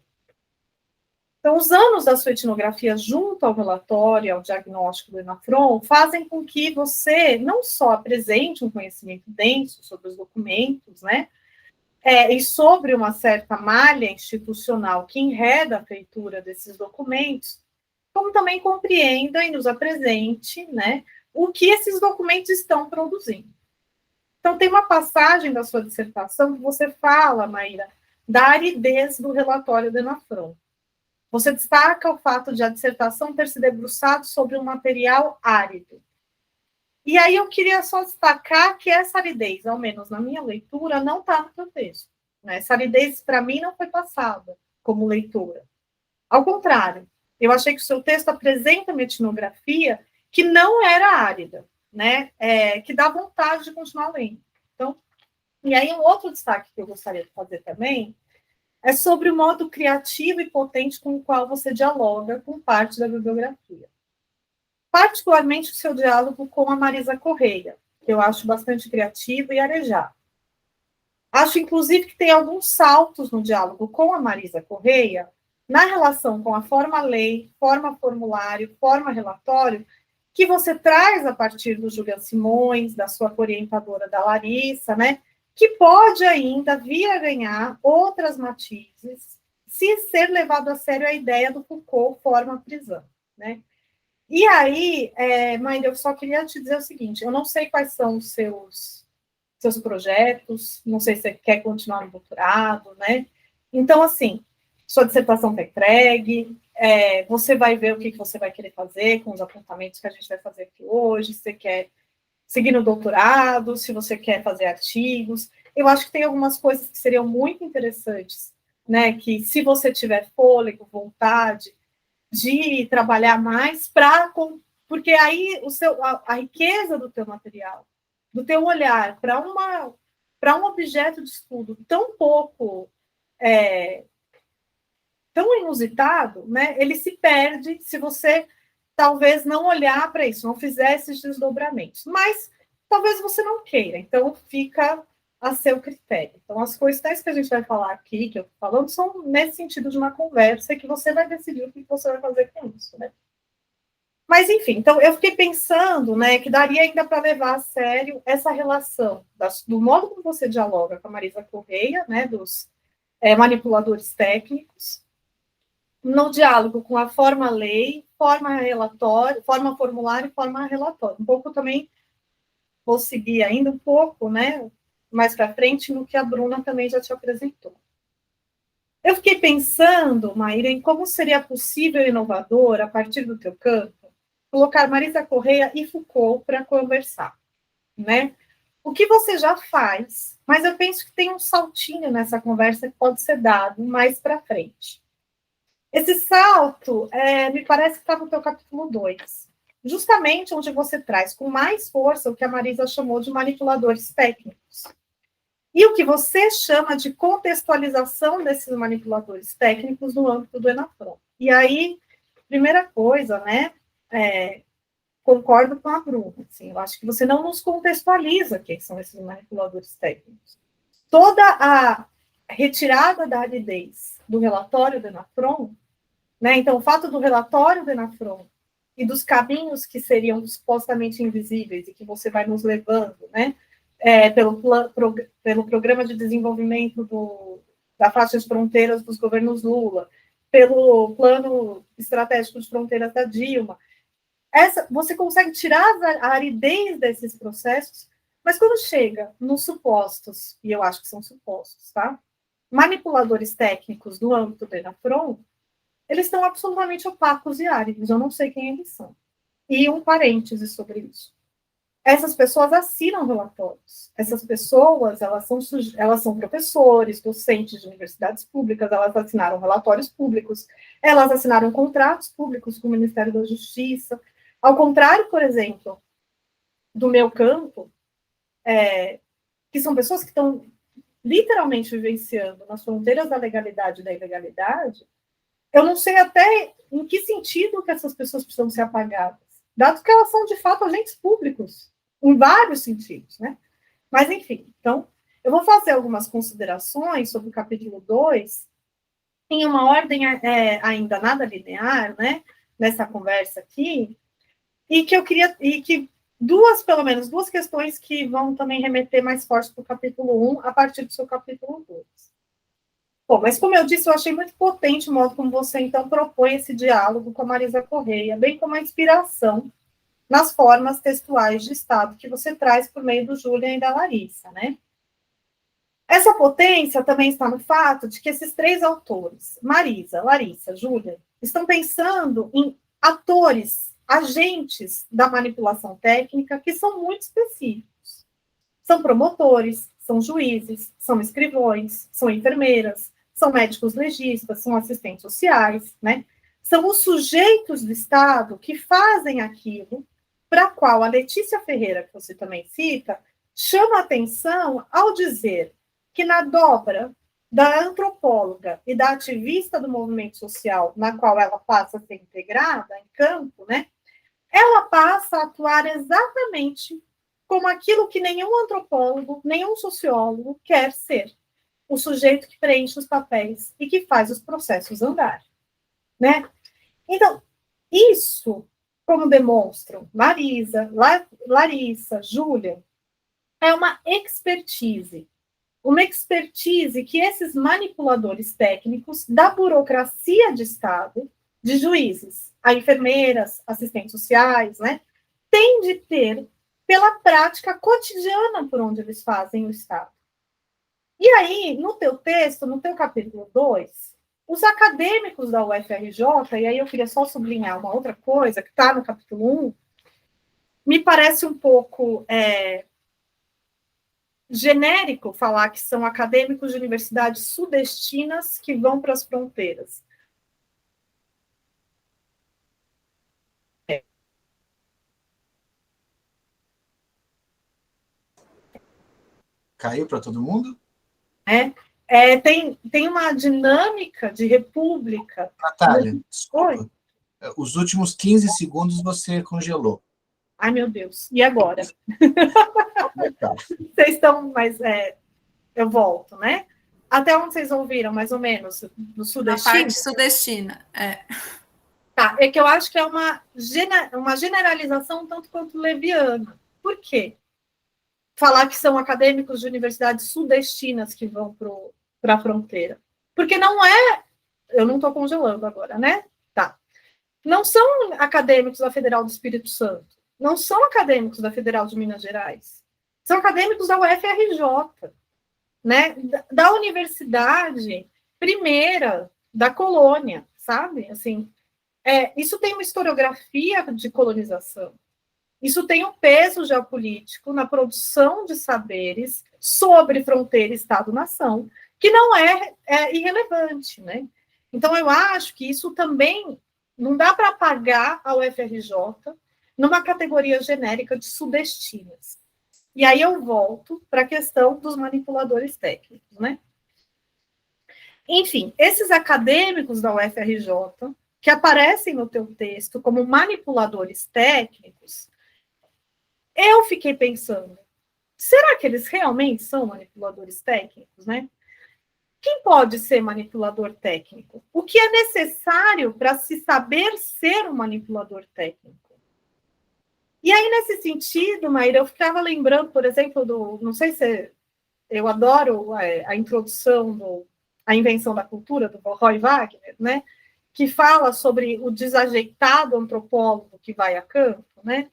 Então, os anos da sua etnografia junto ao relatório, ao diagnóstico do NAFRON, fazem com que você não só apresente um conhecimento denso sobre os documentos, né, e sobre uma certa malha institucional que enreda a feitura desses documentos, como também compreenda e nos apresente, né, o que esses documentos estão produzindo. Então, tem uma passagem da sua dissertação que você fala, Maíra, da aridez do relatório do NAFRON. Você destaca o fato de a dissertação ter se debruçado sobre um material árido. E aí eu queria só destacar que essa aridez, ao menos na minha leitura, não está no teu texto. Né? Essa aridez, para mim, não foi passada como leitura. Ao contrário, eu achei que o seu texto apresenta uma etnografia que não era árida, né? Que dá vontade de continuar lendo. Então, e aí um outro destaque que eu gostaria de fazer também é sobre o modo criativo e potente com o qual você dialoga com parte da bibliografia. Particularmente o seu diálogo com a Marisa Correia, que eu acho bastante criativo e arejado. Acho, inclusive, que tem alguns saltos no diálogo com a Marisa Correia, na relação com a forma-lei, forma-formulário, forma-relatório, que você traz a partir do Julian Simões, da sua orientadora da Larissa, né, que pode ainda vir a ganhar outras matizes, se ser levado a sério a ideia do Foucault forma-prisão, né. E aí, Maíra, eu só queria te dizer o seguinte, eu não sei quais são os seus projetos, não sei se você quer continuar no doutorado, né? Então, assim, sua dissertação está entregue, você vai ver o que você vai querer fazer com os apontamentos que a gente vai fazer aqui hoje, se você quer seguir no doutorado, se você quer fazer artigos. Eu acho que tem algumas coisas que seriam muito interessantes, né? Que se você tiver fôlego, vontade de trabalhar mais, porque aí a riqueza do teu material, do teu olhar para um objeto de estudo tão pouco, tão inusitado, né, ele se perde se você talvez não olhar para isso, não fizer esses desdobramentos. Mas talvez você não queira, então fica a seu critério. Então, as questões que a gente vai falar aqui, que eu estou falando, são nesse sentido de uma conversa que você vai decidir o que você vai fazer com isso, né? Mas, enfim, então eu fiquei pensando, né, que daria ainda para levar a sério essa relação do modo como você dialoga com a Marisa Correia, né, dos manipuladores técnicos, no diálogo com a forma-lei, forma-relatório, forma-formulário e forma-relatório. Um pouco também vou seguir ainda um pouco, né, mais para frente, no que a Bruna também já te apresentou. Eu fiquei pensando, Maíra, em como seria possível e inovador, a partir do teu campo, colocar Marisa Correia e Foucault para conversar, né? O que você já faz, mas eu penso que tem um saltinho nessa conversa que pode ser dado mais para frente. Esse salto, me parece que está no teu capítulo 2, justamente onde você traz com mais força o que a Marisa chamou de manipuladores técnicos. E o que você chama de contextualização desses manipuladores técnicos no âmbito do ENAFRON. E aí, primeira coisa, né, concordo com a Bruna, assim, eu acho que você não nos contextualiza quem são esses manipuladores técnicos. Toda retirada da aridez do relatório do ENAFRON, né? Então, o fato do relatório do ENAFRON e dos caminhos que seriam supostamente invisíveis e que você vai nos levando, né? Pelo programa de desenvolvimento da faixa de fronteiras dos governos Lula, pelo plano estratégico de fronteiras da Dilma, você consegue tirar a aridez desses processos, mas quando chega nos supostos, e eu acho que são supostos, tá? Manipuladores técnicos do âmbito do ENAFRON, eles estão absolutamente opacos e áridos, eu não sei quem eles são. E um parêntese sobre isso. Essas pessoas assinam relatórios. Essas pessoas, elas são professores, docentes de universidades públicas, elas assinaram relatórios públicos, elas assinaram contratos públicos com o Ministério da Justiça. Ao contrário, por exemplo, do meu campo, que são pessoas que estão literalmente vivenciando nas fronteiras da legalidade e da ilegalidade, eu não sei até em que sentido que essas pessoas precisam ser apagadas, dado que elas são, de fato, agentes públicos, em vários sentidos, né? Mas, enfim, então, eu vou fazer algumas considerações sobre o capítulo 2, em uma ordem ainda nada linear, né, nessa conversa aqui, e que pelo menos duas questões que vão também remeter mais forte para o capítulo 1, a partir do seu capítulo 2. Bom, mas como eu disse, eu achei muito potente o modo como você, então, propõe esse diálogo com a Marisa Correia, bem como a inspiração nas formas textuais de Estado que você traz por meio do Julian e da Larissa, né? Essa potência também está no fato de que esses três autores, Marisa, Larissa, Julian, estão pensando em atores, agentes da manipulação técnica que são muito específicos. São promotores, são juízes, são escrivões, são enfermeiras, são médicos legistas, são assistentes sociais, né? São os sujeitos do Estado que fazem aquilo para a qual a Letícia Ferreira, que você também cita, chama atenção ao dizer que na dobra da antropóloga e da ativista do movimento social, na qual ela passa a ser integrada em campo, né, ela passa a atuar exatamente como aquilo que nenhum antropólogo, nenhum sociólogo quer ser, o sujeito que preenche os papéis e que faz os processos andar, né? Então, isso, como demonstram Marisa, Larissa, Júlia, é uma expertise que esses manipuladores técnicos da burocracia de Estado, de juízes, a enfermeiras, assistentes sociais, né, têm de ter pela prática cotidiana por onde eles fazem o Estado. E aí, no teu texto, no teu capítulo 2, os acadêmicos da UFRJ, e aí eu queria só sublinhar uma outra coisa, que está no capítulo 1, me parece um pouco genérico falar que são acadêmicos de universidades sudestinas que vão para as fronteiras. Caiu para todo mundo? Tem uma dinâmica de república. Natália, desculpa. Oi? Os últimos 15 segundos você congelou. Ai, meu Deus. E agora? Vocês estão, mas eu volto, né? Até onde vocês ouviram, mais ou menos? Do sudestino? Na parte sudestina, Tá, é que eu acho que é uma generalização tanto quanto leviana. Por quê? Falar que são acadêmicos de universidades sudestinas que vão para a fronteira. Porque não é... Eu não estou congelando agora, né? Tá. Não são acadêmicos da Federal do Espírito Santo. Não são acadêmicos da Federal de Minas Gerais. São acadêmicos da UFRJ, né? Da universidade primeira da colônia, sabe? Assim, isso tem uma historiografia de colonização. Isso tem um peso geopolítico na produção de saberes sobre fronteira, Estado-nação, que não é irrelevante, né? Então, eu acho que isso também não dá para apagar a UFRJ numa categoria genérica de sudestinas. E aí eu volto para a questão dos manipuladores técnicos, né? Enfim, esses acadêmicos da UFRJ, que aparecem no teu texto como manipuladores técnicos, eu fiquei pensando, será que eles realmente são manipuladores técnicos, né? Quem pode ser manipulador técnico? O que é necessário para se saber ser um manipulador técnico? E aí, nesse sentido, Maíra, eu ficava lembrando, por exemplo, não sei se eu adoro a introdução à invenção da cultura, do Roy Wagner, né? Que fala sobre o desajeitado antropólogo que vai a campo, né?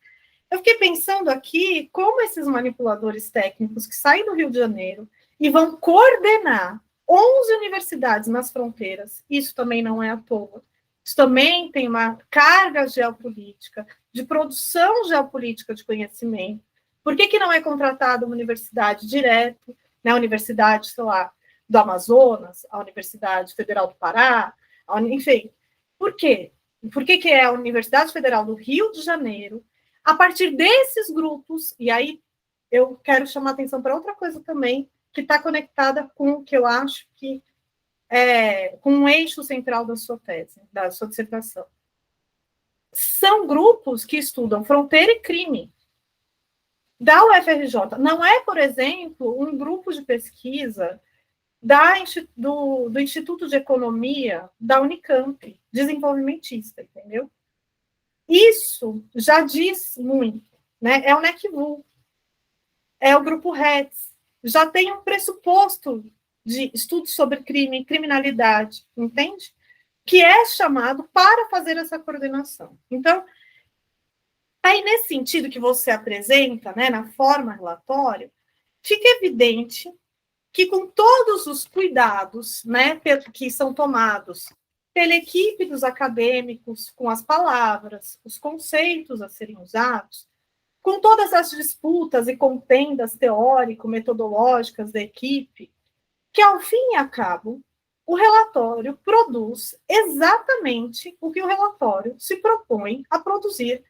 Eu fiquei pensando aqui como esses manipuladores técnicos que saem do Rio de Janeiro e vão coordenar 11 universidades nas fronteiras, isso também não é à toa, isso também tem uma carga geopolítica, de produção geopolítica de conhecimento. Por que não é contratada uma universidade direto, né, a universidade, sei lá, do Amazonas, a Universidade Federal do Pará, enfim, por quê? Por que é a Universidade Federal do Rio de Janeiro? A partir desses grupos, e aí eu quero chamar a atenção para outra coisa também, que está conectada com o que eu acho que é com um eixo central da sua tese, da sua dissertação. São grupos que estudam fronteira e crime. Da UFRJ. Não é, por exemplo, um grupo de pesquisa do Instituto de Economia da Unicamp, desenvolvimentista, entendeu? Isso já diz muito, né? É o NECVU, é o grupo RETS, já tem um pressuposto de estudo sobre crime e criminalidade, entende? Que é chamado para fazer essa coordenação. Então, aí nesse sentido que você apresenta, né, na forma relatório, fica evidente que com todos os cuidados, né, que são tomados pela equipe dos acadêmicos, com as palavras, os conceitos a serem usados, com todas as disputas e contendas teórico-metodológicas da equipe, que, ao fim e ao cabo, o relatório produz exatamente o que o relatório se propõe a produzir,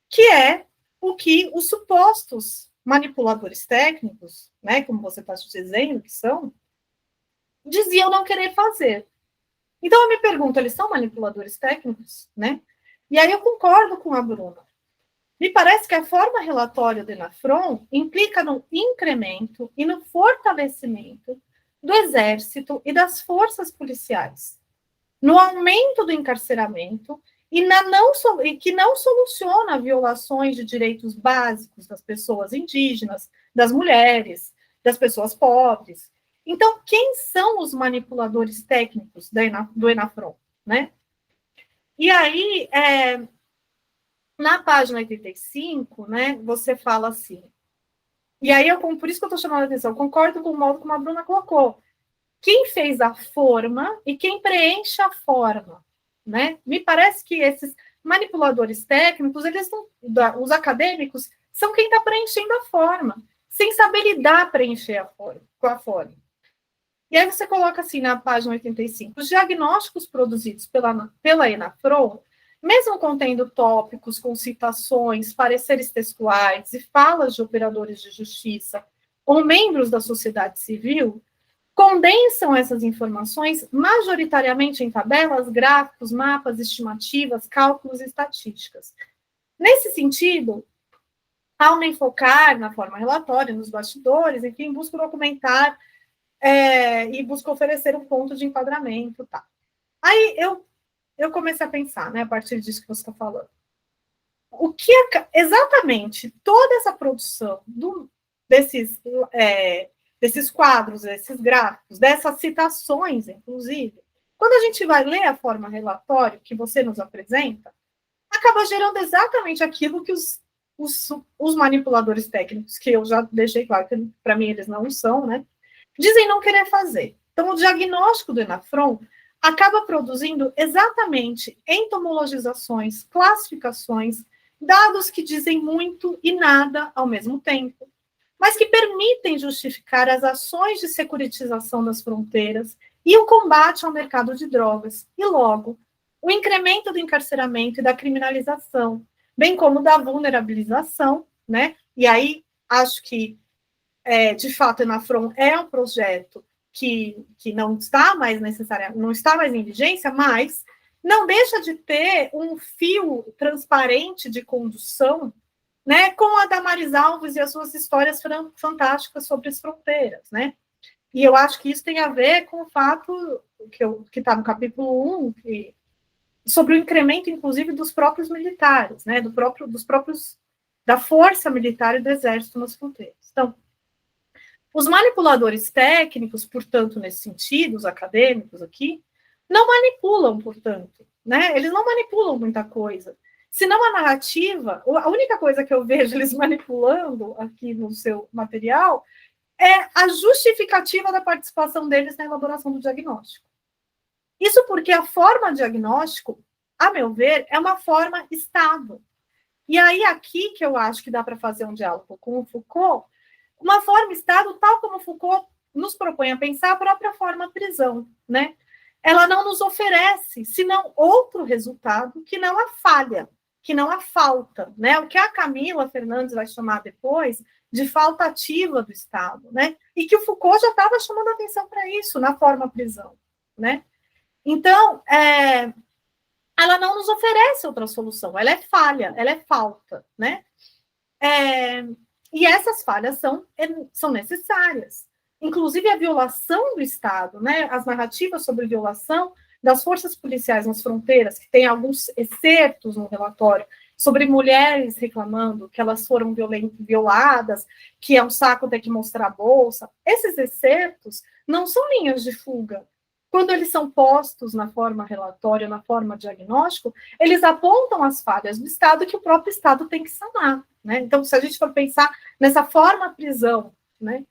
que é o que os supostos manipuladores técnicos, né, como você está dizendo que são, diziam não querer fazer. Então, eu me pergunto, eles são manipuladores técnicos? Né? E aí eu concordo com a Bruna. Me parece que a forma relatória do ENAFRON implica no incremento e no fortalecimento do Exército e das forças policiais, no aumento do encarceramento e que não soluciona violações de direitos básicos das pessoas indígenas, das mulheres, das pessoas pobres. Então, quem são os manipuladores técnicos do ENAFRON? Né? E aí, na página 85, né, você fala assim, e aí, por isso que eu estou chamando a atenção, concordo com o modo como a Bruna colocou, quem fez a forma e quem preenche a forma, né? Me parece que esses manipuladores técnicos, os acadêmicos, são quem está preenchendo a forma, sem saber lidar com a forma. E aí você coloca assim, na página 85, os diagnósticos produzidos pela ENAFRON, mesmo contendo tópicos com citações, pareceres textuais e falas de operadores de justiça ou membros da sociedade civil, condensam essas informações majoritariamente em tabelas, gráficos, mapas, estimativas, cálculos e estatísticas. Nesse sentido, ao me focar na forma relatória, nos bastidores, enfim, busco documentar e busco oferecer um ponto de enquadramento. Tá. Aí eu comecei a pensar, né, a partir disso que você está falando. O que exatamente toda essa produção desses quadros, desses gráficos, dessas citações, inclusive, quando a gente vai ler a forma relatório que você nos apresenta, acaba gerando exatamente aquilo que os manipuladores técnicos, que eu já deixei claro que para mim eles não são, né, dizem não querer fazer. Então, o diagnóstico do ENAFRON acaba produzindo exatamente entomologizações, classificações, dados que dizem muito e nada ao mesmo tempo, mas que permitem justificar as ações de securitização das fronteiras e o combate ao mercado de drogas, e logo, o incremento do encarceramento e da criminalização, bem como da vulnerabilização, né? E aí, acho que, de fato, o ENAFRON é um projeto que não está mais não está mais em vigência, mas não deixa de ter um fio transparente de condução, né, com a Damares Alves e as suas histórias fantásticas sobre as fronteiras, né? E eu acho que isso tem a ver com o fato que está no capítulo 1, sobre o incremento, inclusive, dos próprios militares, né, da força militar e do exército nas fronteiras. Então, os manipuladores técnicos, portanto, nesse sentido, os acadêmicos aqui, não manipulam, portanto, né? Eles não manipulam muita coisa. Senão a narrativa, a única coisa que eu vejo eles manipulando aqui no seu material é a justificativa da participação deles na elaboração do diagnóstico. Isso porque a forma diagnóstico, a meu ver, é uma forma estável. E aí aqui que eu acho que dá para fazer um diálogo com o Foucault, uma forma estável, tal como Foucault nos propõe a pensar a própria forma prisão, né? Ela não nos oferece, senão outro resultado que não a falha, que não a falta, né? O que a Camila Fernandes vai chamar depois de falta ativa do Estado, né? E que o Foucault já estava chamando atenção para isso na forma prisão, né? Então, ela não nos oferece outra solução, ela é falha, ela é falta, né? E essas falhas são necessárias. Inclusive a violação do Estado, né? As narrativas sobre violação das forças policiais nas fronteiras, que tem alguns excertos no relatório sobre mulheres reclamando que elas foram violadas, que é um saco ter que mostrar a bolsa. Esses excertos não são linhas de fuga. Quando eles são postos na forma relatório, na forma diagnóstico, eles apontam as falhas do Estado que o próprio Estado tem que sanar, né? Então, se a gente for pensar nessa forma prisão, né?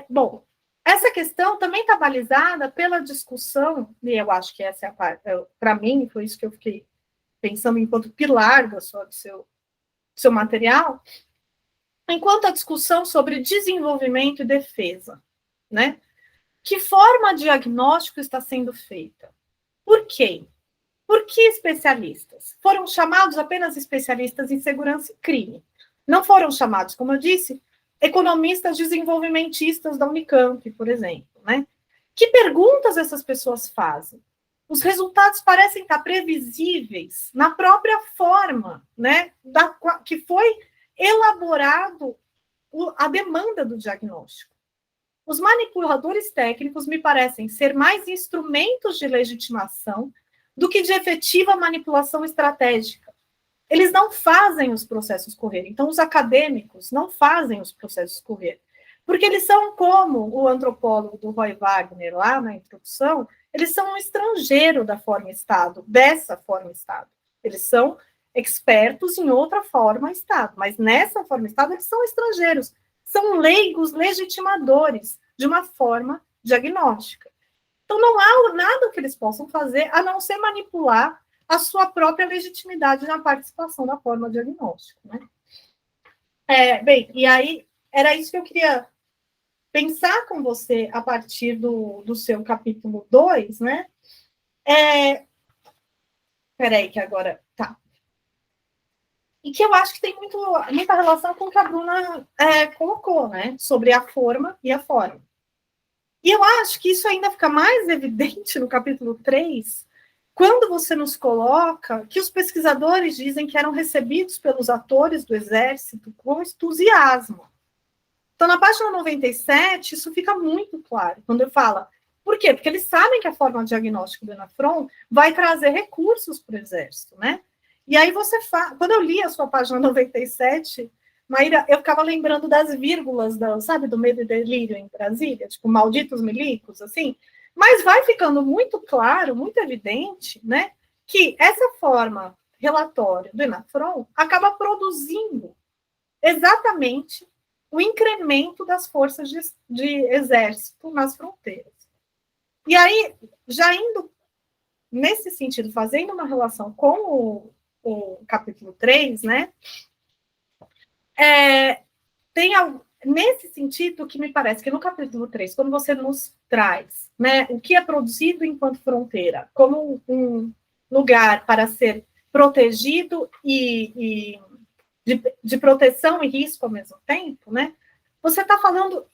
Bom, essa questão também está balizada pela discussão, e eu acho que essa é a parte, para mim, foi isso que eu fiquei pensando enquanto pilar do seu material, enquanto a discussão sobre desenvolvimento e defesa, né? Que forma diagnóstico está sendo feita? Por quê? Por que especialistas? Foram chamados apenas especialistas em segurança e crime. Não foram chamados, como eu disse, economistas desenvolvimentistas da Unicamp, por exemplo, né? Que perguntas essas pessoas fazem? Os resultados parecem estar previsíveis na própria forma, né, que foi elaborado a demanda do diagnóstico. Os manipuladores técnicos me parecem ser mais instrumentos de legitimação do que de efetiva manipulação estratégica. Eles não fazem os processos correr. Então, os acadêmicos não fazem os processos correr. Porque eles são como o antropólogo do Roy Wagner, lá na introdução, eles são um estrangeiro da forma-estado, dessa forma-estado. Eles são expertos em outra forma-estado, mas nessa forma-estado eles são estrangeiros. São leigos legitimadores de uma forma diagnóstica. Então, não há nada que eles possam fazer a não ser manipular a sua própria legitimidade na participação da forma diagnóstica, né? Bem, e aí, era isso que eu queria pensar com você a partir do seu capítulo 2, né? Peraí, que agora... Tá. E que eu acho que tem muita relação com o que a Bruna colocou, né? Sobre a forma e a forma. E eu acho que isso ainda fica mais evidente no capítulo 3, quando você nos coloca que os pesquisadores dizem que eram recebidos pelos atores do Exército com entusiasmo. Então, na página 97, isso fica muito claro, quando eu falo. Por quê? Porque eles sabem que a forma diagnóstica do ENAFRON vai trazer recursos para o Exército, né? E aí quando eu li a sua página 97, Maíra, eu ficava lembrando das vírgulas, sabe, do Medo e Delírio em Brasília, tipo, malditos milicos, assim. Mas vai ficando muito claro, muito evidente, né, que essa forma relatório do ENAFRON acaba produzindo exatamente o incremento das forças de exército nas fronteiras. E aí, já indo nesse sentido, fazendo uma relação com o capítulo 3, né, tem algo, nesse sentido que me parece que no capítulo 3, quando você nos traz, né, o que é produzido enquanto fronteira, como um lugar para ser protegido e de proteção e risco ao mesmo tempo, né, você está falando,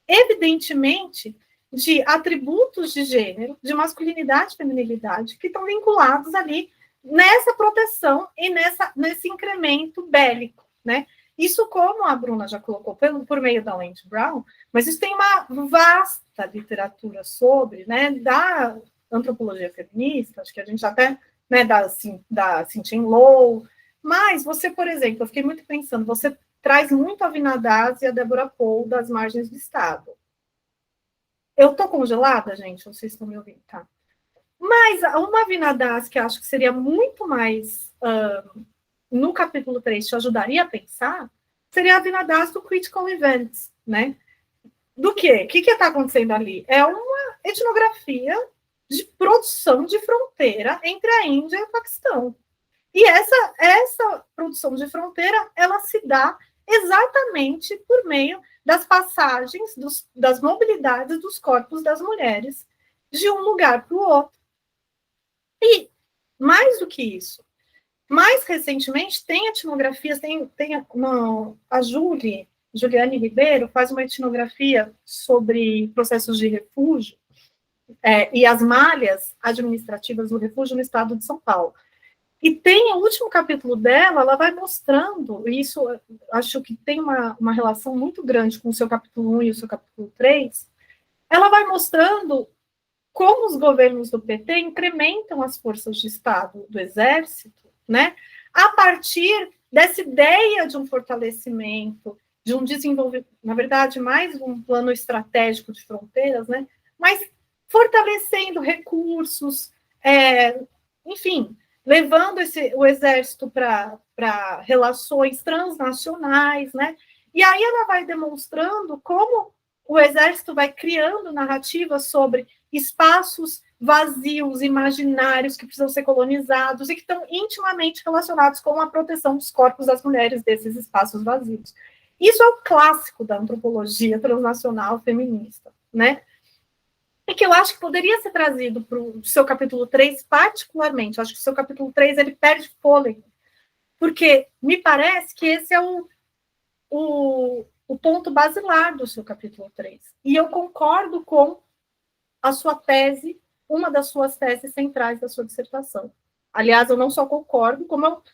evidentemente, de atributos de gênero, de masculinidade e feminilidade, que estão vinculados ali nessa proteção e nesse incremento bélico, né? Isso, como a Bruna já colocou, por meio da Wendy Brown, mas isso tem uma vasta literatura sobre, né, da antropologia feminista, acho que a gente até, né, da Cynthia Low, mas você, por exemplo, eu fiquei muito pensando, você traz muito a Vinadaz e a Deborah Pohl das margens do Estado. Eu tô congelada, gente? Vocês estão me ouvindo, tá? Mas uma Vinadaz que eu acho que seria muito mais, no capítulo 3, te ajudaria a pensar, seria a Vinadaz do Critical Events, né? Do quê? O que está acontecendo ali? É uma etnografia de produção de fronteira entre a Índia e o Paquistão. E essa produção de fronteira, ela se dá exatamente por meio das passagens, das mobilidades dos corpos das mulheres de um lugar para o outro. E, mais do que isso, mais recentemente, tem etnografias, a Juliane Ribeiro faz uma etnografia sobre processos de refúgio e as malhas administrativas do refúgio no estado de São Paulo. E tem o último capítulo dela, ela vai mostrando, e isso acho que tem uma relação muito grande com o seu capítulo 1 e o seu capítulo 3, ela vai mostrando como os governos do PT incrementam as forças de Estado do Exército, né, a partir dessa ideia de um fortalecimento, de um desenvolvimento, na verdade, mais um plano estratégico de fronteiras, né, mas fortalecendo recursos, enfim, levando o Exército para relações transnacionais, né? E aí ela vai demonstrando como o Exército vai criando narrativas sobre espaços vazios, imaginários, que precisam ser colonizados e que estão intimamente relacionados com a proteção dos corpos das mulheres desses espaços vazios. Isso é o clássico da antropologia transnacional feminista, né? E que eu acho que poderia ser trazido para o seu capítulo 3, particularmente. Eu acho que o seu capítulo 3 ele perde fôlego, porque me parece que esse é o ponto basilar do seu capítulo 3. E eu concordo com a sua tese, uma das suas teses centrais da sua dissertação. Aliás, eu não só concordo, como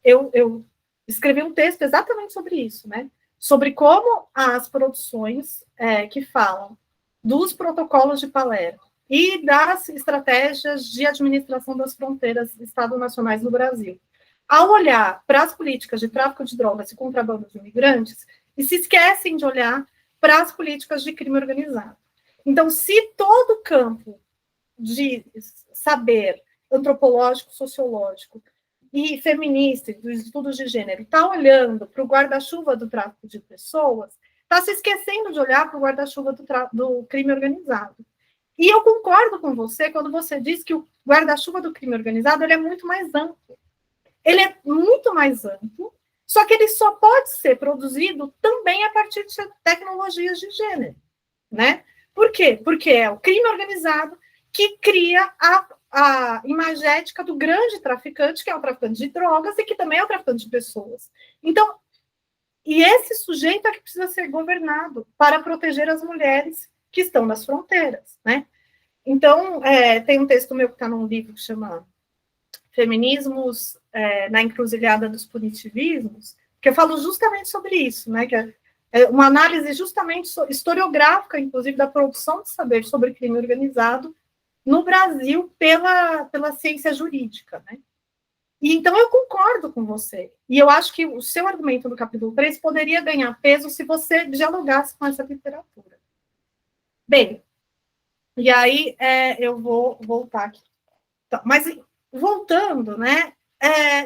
eu escrevi um texto exatamente sobre isso, né? Sobre como as produções que falam dos protocolos de Palermo e das estratégias de administração das fronteiras estado-nacionais no Brasil, ao olhar para as políticas de tráfico de drogas e contrabando de imigrantes, e se esquecem de olhar para as políticas de crime organizado. Então, se todo o campo de saber antropológico, sociológico e feminista, dos estudos de gênero, está olhando para o guarda-chuva do tráfico de pessoas, está se esquecendo de olhar para o guarda-chuva do crime organizado. E eu concordo com você quando você diz que o guarda-chuva do crime organizado ele é muito mais amplo. Ele é muito mais amplo, só que ele só pode ser produzido também a partir de tecnologias de gênero, né? Por quê? Porque é o crime organizado que cria a imagética do grande traficante, que é o traficante de drogas e que também é o traficante de pessoas. Então, e esse sujeito é que precisa ser governado para proteger as mulheres que estão nas fronteiras, né? Então, tem um texto meu que está num livro que chama Feminismos na Encruzilhada dos Punitivismos, que eu falo justamente sobre isso, né? Que é uma análise justamente historiográfica, inclusive, da produção de saber sobre crime organizado no Brasil pela ciência jurídica, né? E então eu concordo com você. E eu acho que o seu argumento do capítulo 3 poderia ganhar peso se você dialogasse com essa literatura. Bem, e aí eu vou voltar aqui. Então, mas voltando, né?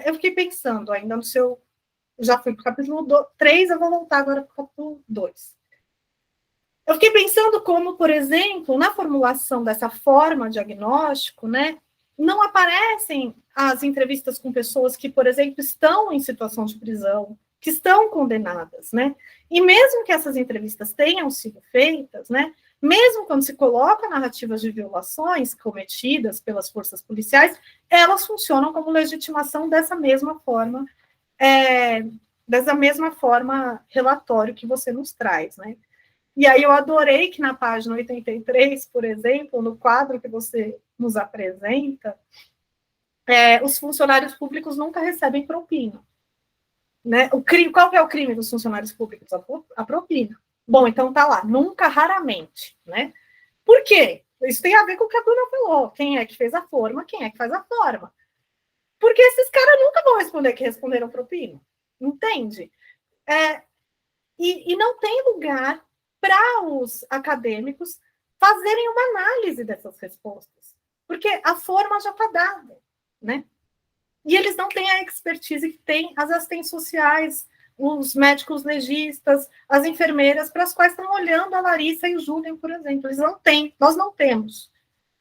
Eu fiquei pensando ainda no seu... Já fui para o capítulo 3, eu vou voltar agora para o capítulo 2. Eu fiquei pensando como, por exemplo, na formulação dessa forma diagnóstico, né? Não aparecem as entrevistas com pessoas que, por exemplo, estão em situação de prisão, que estão condenadas, né? E mesmo que essas entrevistas tenham sido feitas, né? Mesmo quando se coloca narrativas de violações cometidas pelas forças policiais, elas funcionam como legitimação dessa mesma forma relatório que você nos traz, né? E aí eu adorei que na página 83, por exemplo, no quadro que você nos apresenta, os funcionários públicos nunca recebem propina. né? O crime, qual que é o crime dos funcionários públicos? A propina. Bom, então tá lá, nunca, raramente, né? Por quê? Isso tem a ver com o que a Bruna falou. Quem é que fez a forma, quem é que faz a forma. Porque esses caras nunca vão responder que responderam propina. Entende? E não tem lugar para os acadêmicos fazerem uma análise dessas respostas. Porque a forma já está dada, né? E eles não têm a expertise que tem as assistentes sociais, os médicos legistas, as enfermeiras, para as quais estão olhando a Larissa e o Julian, por exemplo. Eles não têm, nós não temos.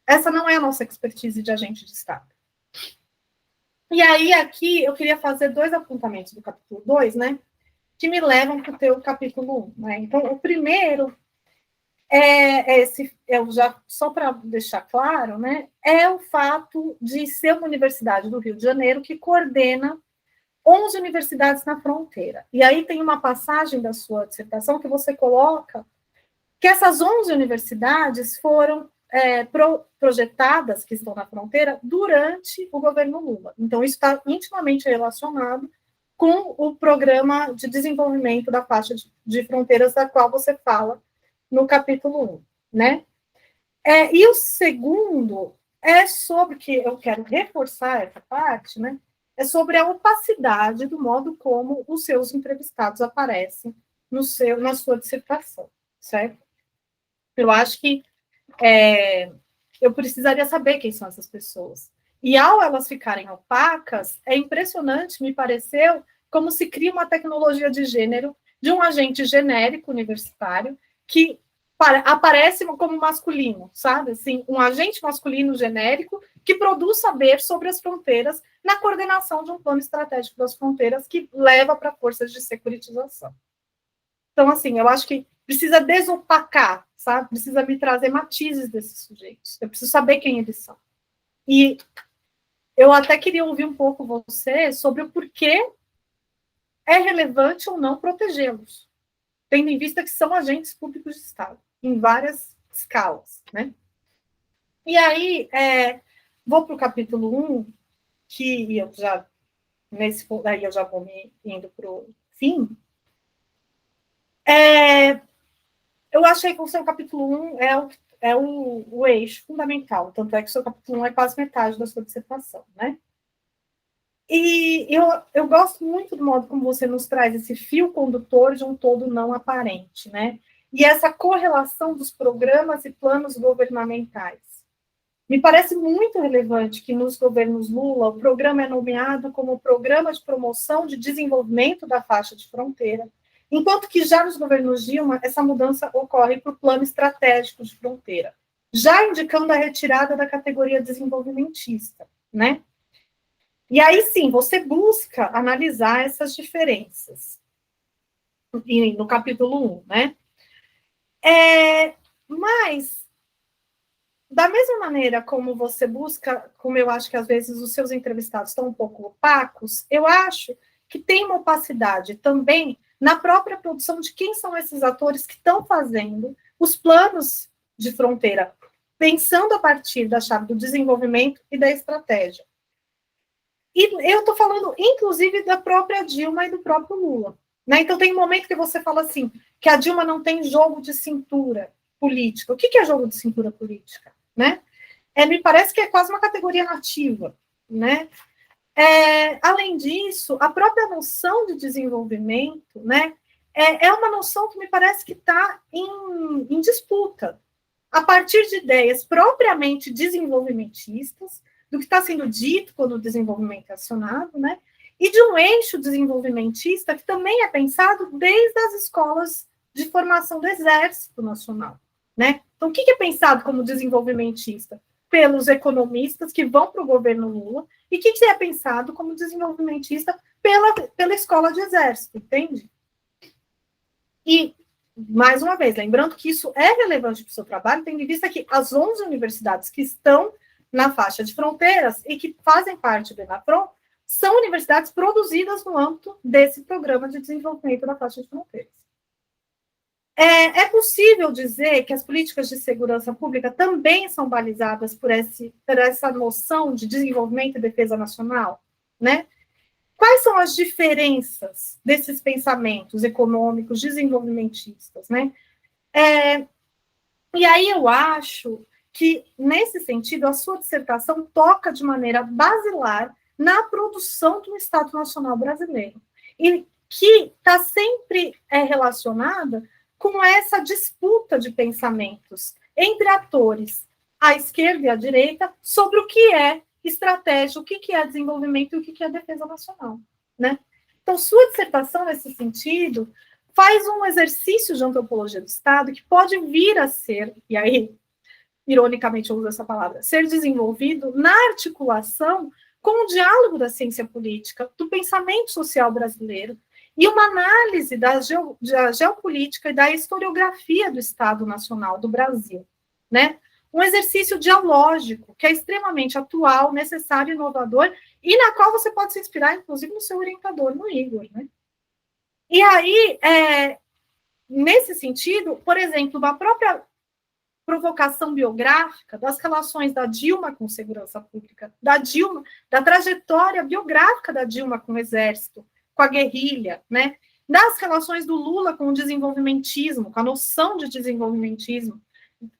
Essa não é a nossa expertise de agente de Estado. E aí, aqui, eu queria fazer 2 apontamentos do capítulo 2, né? Que me levam para o teu capítulo 1. Né? Então, o primeiro só para deixar claro, né? É o fato de ser uma universidade do Rio de Janeiro que coordena 11 universidades na fronteira. E aí tem uma passagem da sua dissertação que você coloca que essas 11 universidades foram projetadas, que estão na fronteira, durante o governo Lula. Então, isso está intimamente relacionado com o programa de desenvolvimento da faixa de fronteiras, da qual você fala no capítulo 1, né? E o segundo é sobre, que eu quero reforçar essa parte, né? É sobre a opacidade do modo como os seus entrevistados aparecem na sua dissertação, certo? Eu acho que eu precisaria saber quem são essas pessoas. E ao elas ficarem opacas, é impressionante, me pareceu, como se cria uma tecnologia de gênero de um agente genérico universitário que aparece como masculino, sabe? Assim, um agente masculino genérico que produz saber sobre as fronteiras na coordenação de um plano estratégico das fronteiras que leva para forças de securitização. Então, assim, eu acho que precisa desopacar, sabe? Precisa me trazer matizes desses sujeitos. Eu preciso saber quem eles são. E eu até queria ouvir um pouco você sobre o porquê é relevante ou não protegê-los, tendo em vista que são agentes públicos de Estado, em várias escalas, né? E aí, vou para o capítulo 1, que eu já, daí eu já vou me indo para o fim. Eu achei que o seu capítulo 1 é o eixo fundamental, tanto é que o seu capítulo 1 é quase metade da sua dissertação, né? E eu gosto muito do modo como você nos traz esse fio condutor de um todo não aparente, né? E essa correlação dos programas e planos governamentais. Me parece muito relevante que nos governos Lula o programa é nomeado como Programa de Promoção de Desenvolvimento da Faixa de Fronteira, enquanto que já nos governos Dilma essa mudança ocorre para o Plano Estratégico de Fronteira, já indicando a retirada da categoria desenvolvimentista, né? E aí, sim, você busca analisar essas diferenças no capítulo 1, né? Mas, da mesma maneira como você busca, como eu acho que às vezes os seus entrevistados estão um pouco opacos, eu acho que tem uma opacidade também na própria produção de quem são esses atores que estão fazendo os planos de fronteira, pensando a partir da chave do desenvolvimento e da estratégia. E eu estou falando, inclusive, da própria Dilma e do próprio Lula. Né? Então, tem um momento que você fala assim, que a Dilma não tem jogo de cintura política. O que é jogo de cintura política? Né? Me parece que é quase uma categoria nativa. Né? Além disso, a própria noção de desenvolvimento, né, é uma noção que me parece que está em disputa, a partir de ideias propriamente desenvolvimentistas, do que está sendo dito quando o desenvolvimento é acionado, né? E de um eixo desenvolvimentista que também é pensado desde as escolas de formação do Exército Nacional, né? Então, o que é pensado como desenvolvimentista? Pelos economistas que vão para o governo Lula, e o que é pensado como desenvolvimentista pela escola de Exército, entende? E, mais uma vez, lembrando que isso é relevante para o seu trabalho, tendo em vista que as 11 universidades que estão na faixa de fronteiras e que fazem parte do ENAFRON são universidades produzidas no âmbito desse programa de desenvolvimento da faixa de fronteiras. É possível dizer que as políticas de segurança pública também são balizadas por essa noção de desenvolvimento e defesa nacional, né? quais são as diferenças desses pensamentos econômicos, desenvolvimentistas, né? E aí eu acho que, nesse sentido, a sua dissertação toca de maneira basilar na produção do Estado Nacional Brasileiro, e que está sempre relacionada com essa disputa de pensamentos entre atores, à esquerda e à direita, sobre o que é estratégia, o que é desenvolvimento e o que é defesa nacional, né? Então, sua dissertação, nesse sentido, faz um exercício de antropologia do Estado que pode vir a ser, e aí, ironicamente eu uso essa palavra, ser desenvolvido na articulação com o diálogo da ciência política, do pensamento social brasileiro, e uma análise da geopolítica e da historiografia do Estado Nacional do Brasil, né? Um exercício dialógico, que é extremamente atual, necessário, inovador, e na qual você pode se inspirar, inclusive, no seu orientador, no Igor, né? E aí, nesse sentido, por exemplo, uma própria provocação biográfica das relações da Dilma com segurança pública, da trajetória biográfica da Dilma com o Exército, com a guerrilha, né? Das relações do Lula com o desenvolvimentismo, com a noção de desenvolvimentismo,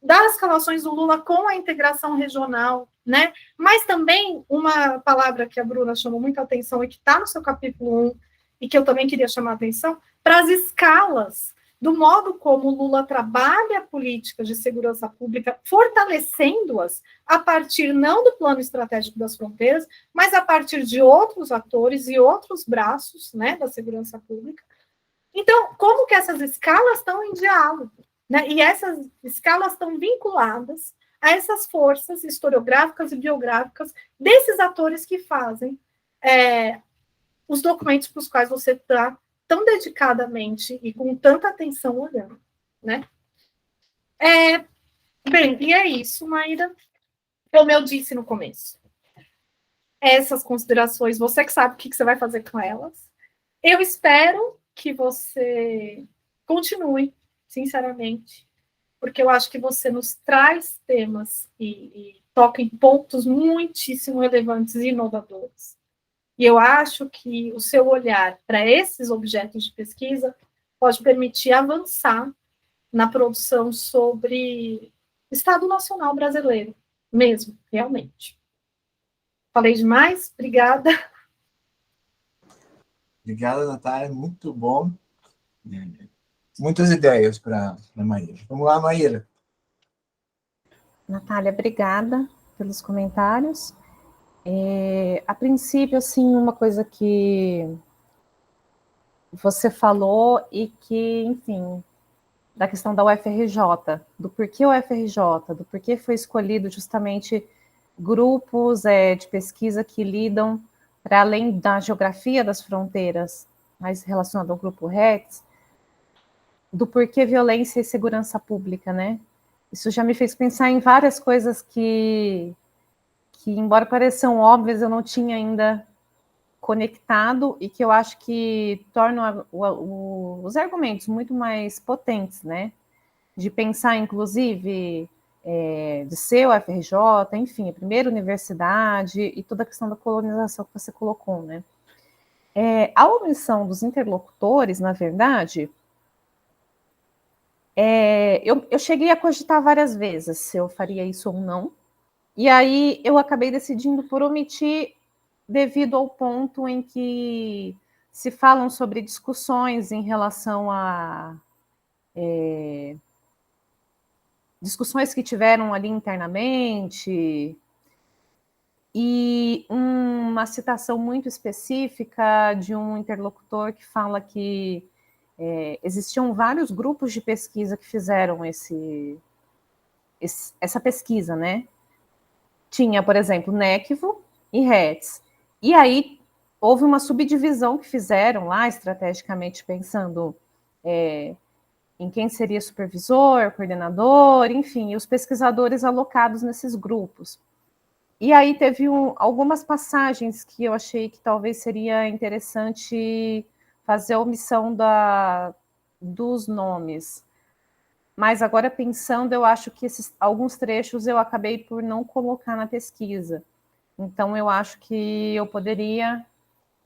das relações do Lula com a integração regional, né? Mas também uma palavra que a Bruna chamou muita atenção e que está no seu capítulo 1, e que eu também queria chamar a atenção, para as escalas do modo como o Lula trabalha políticas de segurança pública, fortalecendo-as a partir não do plano estratégico das fronteiras, mas a partir de outros atores e outros braços, né, da segurança pública. Então, como que essas escalas estão em diálogo, né? E essas escalas estão vinculadas a essas forças historiográficas e biográficas desses atores que fazem os documentos para os quais você está tão dedicadamente e com tanta atenção olhando, né? Bem, e é isso, Maíra. Como eu disse no começo, essas considerações, você que sabe o que você vai fazer com elas. Eu espero que você continue, sinceramente, porque eu acho que você nos traz temas e toca em pontos muitíssimo relevantes e inovadores. E eu acho que o seu olhar para esses objetos de pesquisa pode permitir avançar na produção sobre o Estado Nacional brasileiro, mesmo, realmente. Falei demais? Obrigada. Obrigada, Natália, muito bom. Muitas ideias para a Maíra. Vamos lá, Maíra. Natália, obrigada pelos comentários. A princípio, assim, uma coisa que você falou e que, enfim, da questão da UFRJ, do porquê o UFRJ, do porquê foi escolhido justamente grupos de pesquisa que lidam para além da geografia das fronteiras, mais relacionado ao grupo RETS, do porquê violência e segurança pública, né? Isso já me fez pensar em várias coisas que embora pareçam óbvias, eu não tinha ainda conectado e que eu acho que tornam os argumentos muito mais potentes, né? De pensar, inclusive, de ser o FRJ, enfim, a primeira universidade e toda a questão da colonização que você colocou, né? A omissão dos interlocutores, na verdade, eu cheguei a cogitar várias vezes se eu faria isso ou não, e aí eu acabei decidindo por omitir devido ao ponto em que se falam sobre discussões em relação a discussões que tiveram ali internamente e uma citação muito específica de um interlocutor que fala que existiam vários grupos de pesquisa que fizeram essa pesquisa, né? Tinha, por exemplo, NECVO e RETS. E aí houve uma subdivisão que fizeram lá, estrategicamente pensando em quem seria supervisor, coordenador, enfim, e os pesquisadores alocados nesses grupos. E aí teve algumas passagens que eu achei que talvez seria interessante fazer a omissão dos nomes. Mas agora pensando, eu acho que alguns trechos eu acabei por não colocar na pesquisa. Então eu acho que eu poderia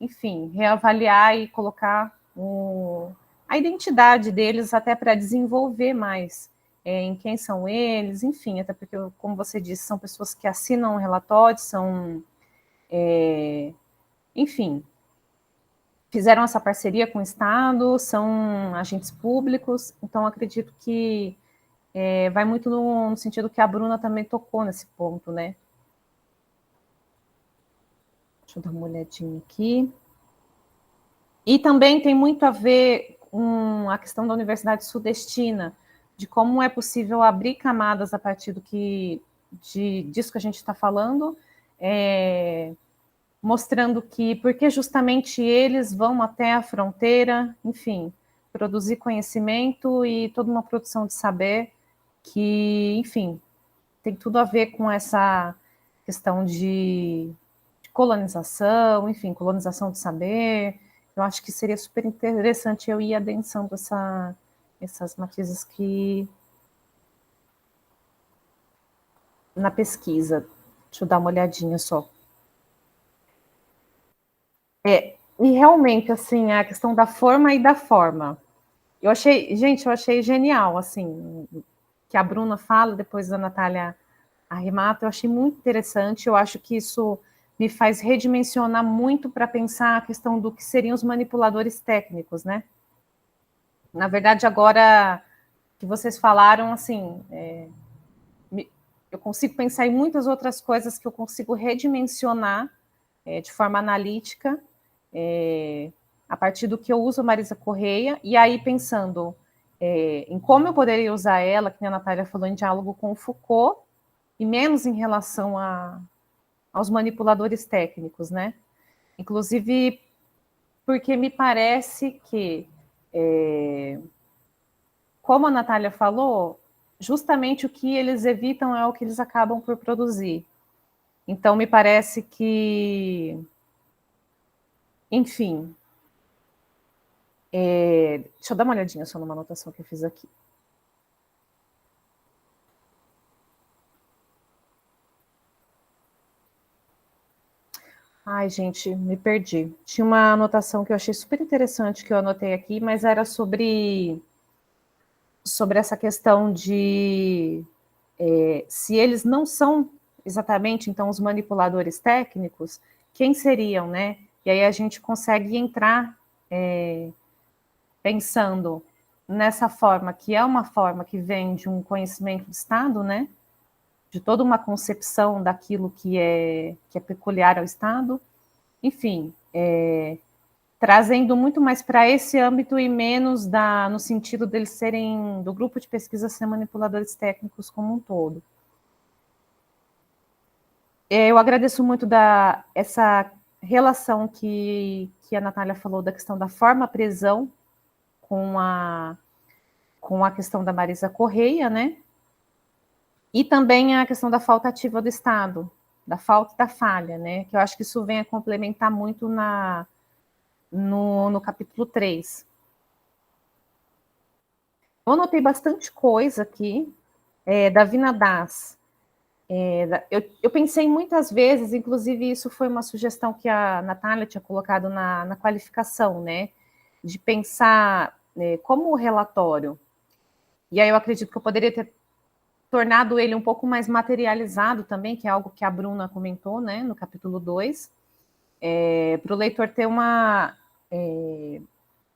enfim, reavaliar e colocar a identidade deles até para desenvolver mais em quem são eles, enfim, até porque, como você disse, são pessoas que assinam relatórios, são, enfim, fizeram essa parceria com o Estado, são agentes públicos, então acredito que vai muito no sentido que a Bruna também tocou nesse ponto, né? Deixa eu dar uma olhadinha aqui. E também tem muito a ver com a questão da Universidade Sudestina, de como é possível abrir camadas a partir disso que a gente está falando, mostrando que, porque justamente eles vão até a fronteira, enfim, produzir conhecimento e toda uma produção de saber que, enfim, tem tudo a ver com essa questão de colonização, enfim, colonização do saber. Eu acho que seria super interessante eu ir adensando essas matizes que na pesquisa. Deixa eu dar uma olhadinha só. E realmente, assim, a questão da forma e da forma. Eu achei genial, assim, que a Bruna fala, depois a Natália arremata, eu achei muito interessante, eu acho que isso me faz redimensionar muito para pensar a questão do que seriam os manipuladores técnicos, né? Na verdade, agora que vocês falaram, assim, eu consigo pensar em muitas outras coisas que eu consigo redimensionar de forma analítica, a partir do que eu uso a Marisa Correia, e aí pensando em como eu poderia usar ela, que a Natália falou, em diálogo com o Foucault, e menos em relação aos manipuladores técnicos, né? Inclusive, porque me parece que, como a Natália falou, justamente o que eles evitam é o que eles acabam por produzir. Então, me parece que, enfim, deixa eu dar uma olhadinha só numa anotação que eu fiz aqui. Ai, gente, me perdi. Tinha uma anotação que eu achei super interessante que eu anotei aqui, mas era sobre essa questão de se eles não são exatamente, então, os manipuladores técnicos, quem seriam, né? E aí a gente consegue entrar pensando nessa forma, que é uma forma que vem de um conhecimento do Estado, né? De toda uma concepção daquilo que é peculiar ao Estado, enfim, trazendo muito mais para esse âmbito e menos no sentido deles serem, do grupo de pesquisa ser manipuladores técnicos como um todo. Eu agradeço muito essa relação que a Natália falou da questão da forma-prisão com a questão da Marisa Correia, né? E também a questão da falta ativa do Estado, da falta e da falha, né? Que eu acho que isso vem a complementar muito no capítulo 3. Eu anotei bastante coisa aqui, da Vina Das. Eu pensei muitas vezes, inclusive isso foi uma sugestão que a Natália tinha colocado na qualificação, né? De pensar como o relatório. E aí eu acredito que eu poderia ter tornado ele um pouco mais materializado também, que é algo que a Bruna comentou, né, no capítulo 2, para o leitor ter uma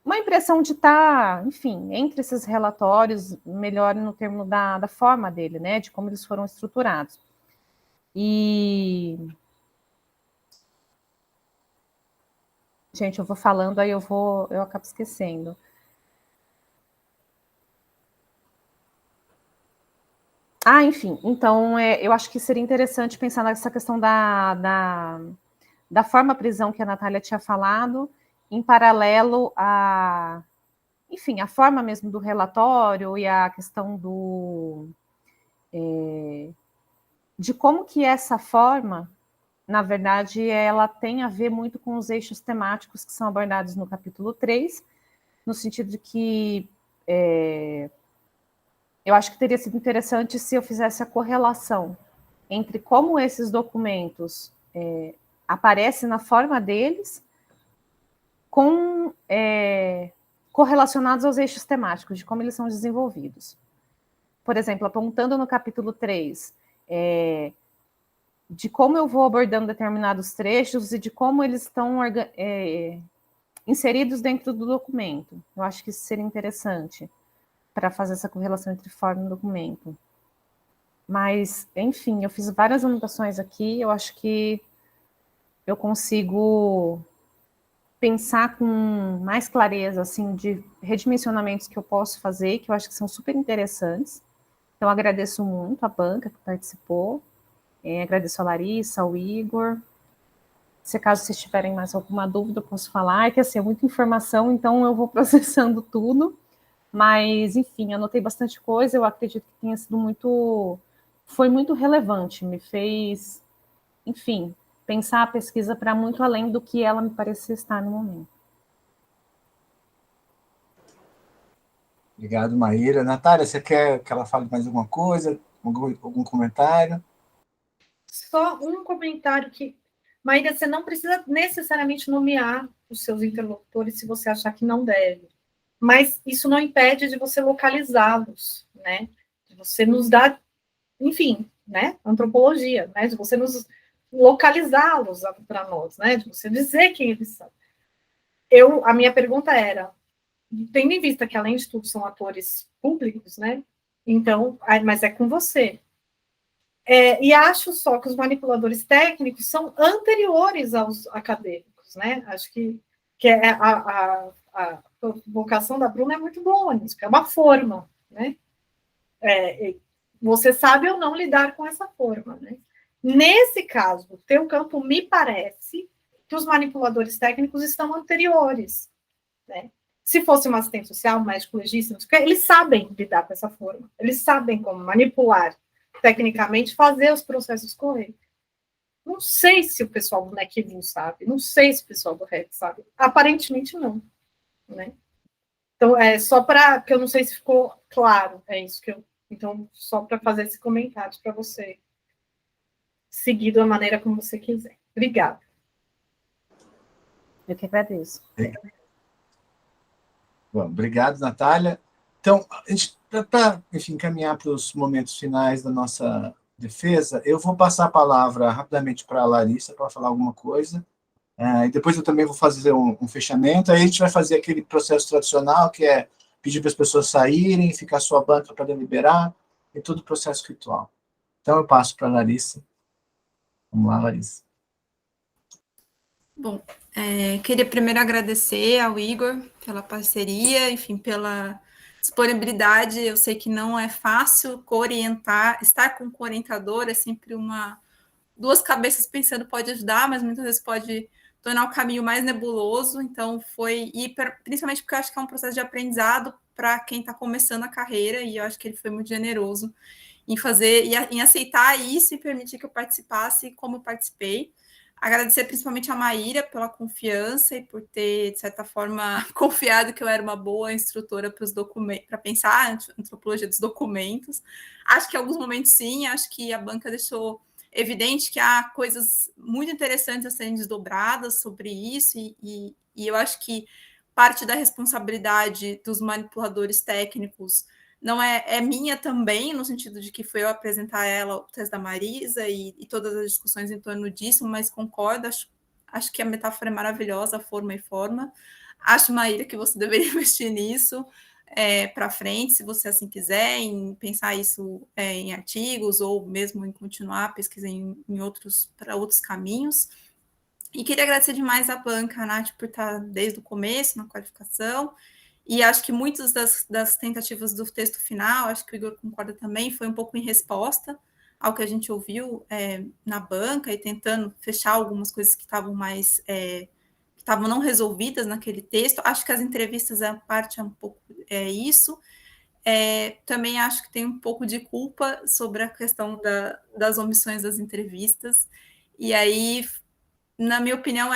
impressão de estar, enfim, entre esses relatórios, melhor no termo da forma dele, né, de como eles foram estruturados. E... Gente, eu vou falando, aí eu acabo esquecendo. Enfim, então eu acho que seria interessante pensar nessa questão da forma-prisão que a Natália tinha falado, em paralelo enfim, a forma mesmo do relatório e a questão de como que essa forma, na verdade, ela tem a ver muito com os eixos temáticos que são abordados no capítulo 3, no sentido de que eu acho que teria sido interessante se eu fizesse a correlação entre como esses documentos aparecem na forma deles correlacionados aos eixos temáticos, de como eles são desenvolvidos. Por exemplo, apontando no capítulo 3, de como eu vou abordando determinados trechos e de como eles estão inseridos dentro do documento. Eu acho que isso seria interessante para fazer essa correlação entre forma e documento. Mas, enfim, eu fiz várias anotações aqui, eu acho que eu consigo pensar com mais clareza, assim, de redimensionamentos que eu posso fazer, que eu acho que são super interessantes. Então, agradeço muito a banca que participou, agradeço a Larissa, ao Igor. Se caso vocês tiverem mais alguma dúvida, eu posso falar. É que, assim, é muita informação, então eu vou processando tudo. Mas, enfim, anotei bastante coisa, eu acredito que tenha sido foi muito relevante, me fez, enfim, pensar a pesquisa para muito além do que ela me parecia estar no momento. Obrigado, Maíra. Natália, você quer que ela fale mais alguma coisa? Algum comentário? Só um comentário que, Maíra, você não precisa necessariamente nomear os seus interlocutores se você achar que não deve. Mas isso não impede de você localizá-los, né? De você nos dar, enfim, né? Antropologia, né? De você nos localizá-los para nós, né? De você dizer quem eles são. A minha pergunta era, tendo em vista que, além de tudo, são atores públicos, né? Então, mas é com você. E acho só que os manipuladores técnicos são anteriores aos acadêmicos, né? Acho que a vocação da Bruna é muito boa nisso, que é uma forma, né? Você sabe ou não lidar com essa forma, né? Nesse caso, o teu campo me parece que os manipuladores técnicos estão anteriores, né? Se fosse um assistente social, um médico legista, eles sabem lidar com essa forma, eles sabem como manipular tecnicamente, fazer os processos correrem. Não sei se o pessoal do NECVU sabe, não sei se o pessoal do REC sabe. Aparentemente não, né? Então, só para, que eu não sei se ficou claro, é isso que eu... Então, só para fazer esse comentário para você seguir da maneira como você quiser. Obrigada. Eu que agradeço. Bom, obrigado, Natália. Então, para encaminhar para os momentos finais da nossa defesa, eu vou passar a palavra rapidamente para a Larissa para falar alguma coisa, e depois eu também vou fazer um fechamento, aí a gente vai fazer aquele processo tradicional, que é pedir para as pessoas saírem, ficar sua banca para deliberar, e todo o processo ritual. Então, eu passo para a Larissa. Vamos lá, Larissa. Bom, queria primeiro agradecer ao Igor pela parceria, enfim, pela disponibilidade. Eu sei que não é fácil co-orientar, estar com o orientador é sempre duas cabeças pensando pode ajudar, mas muitas vezes pode tornar o caminho mais nebuloso. Então principalmente porque eu acho que é um processo de aprendizado para quem está começando a carreira, e eu acho que ele foi muito generoso em fazer, em aceitar isso e permitir que eu participasse como eu participei. Agradecer principalmente a Maíra pela confiança e por ter, de certa forma, confiado que eu era uma boa instrutora para os documentos, para pensar a antropologia dos documentos. Acho que em alguns momentos sim, acho que a banca deixou evidente que há coisas muito interessantes a serem desdobradas sobre isso, e eu acho que parte da responsabilidade dos manipuladores técnicos não é minha também, no sentido de que foi eu apresentar a ela o texto da Marisa e todas as discussões em torno disso, mas concordo, acho que a metáfora é maravilhosa, forma e forma. Acho, Maíra, que você deveria investir nisso para frente, se você assim quiser, em pensar isso em artigos ou mesmo em continuar a pesquisa para outros caminhos. E queria agradecer demais à banca, a Nath, por estar desde o começo na qualificação. E acho que muitas das tentativas do texto final, acho que o Igor concorda também, foi um pouco em resposta ao que a gente ouviu na banca e tentando fechar algumas coisas que estavam que estavam não resolvidas naquele texto. Acho que as entrevistas, a parte é um pouco isso. Também acho que tem um pouco de culpa sobre a questão das omissões das entrevistas. E aí, na minha opinião,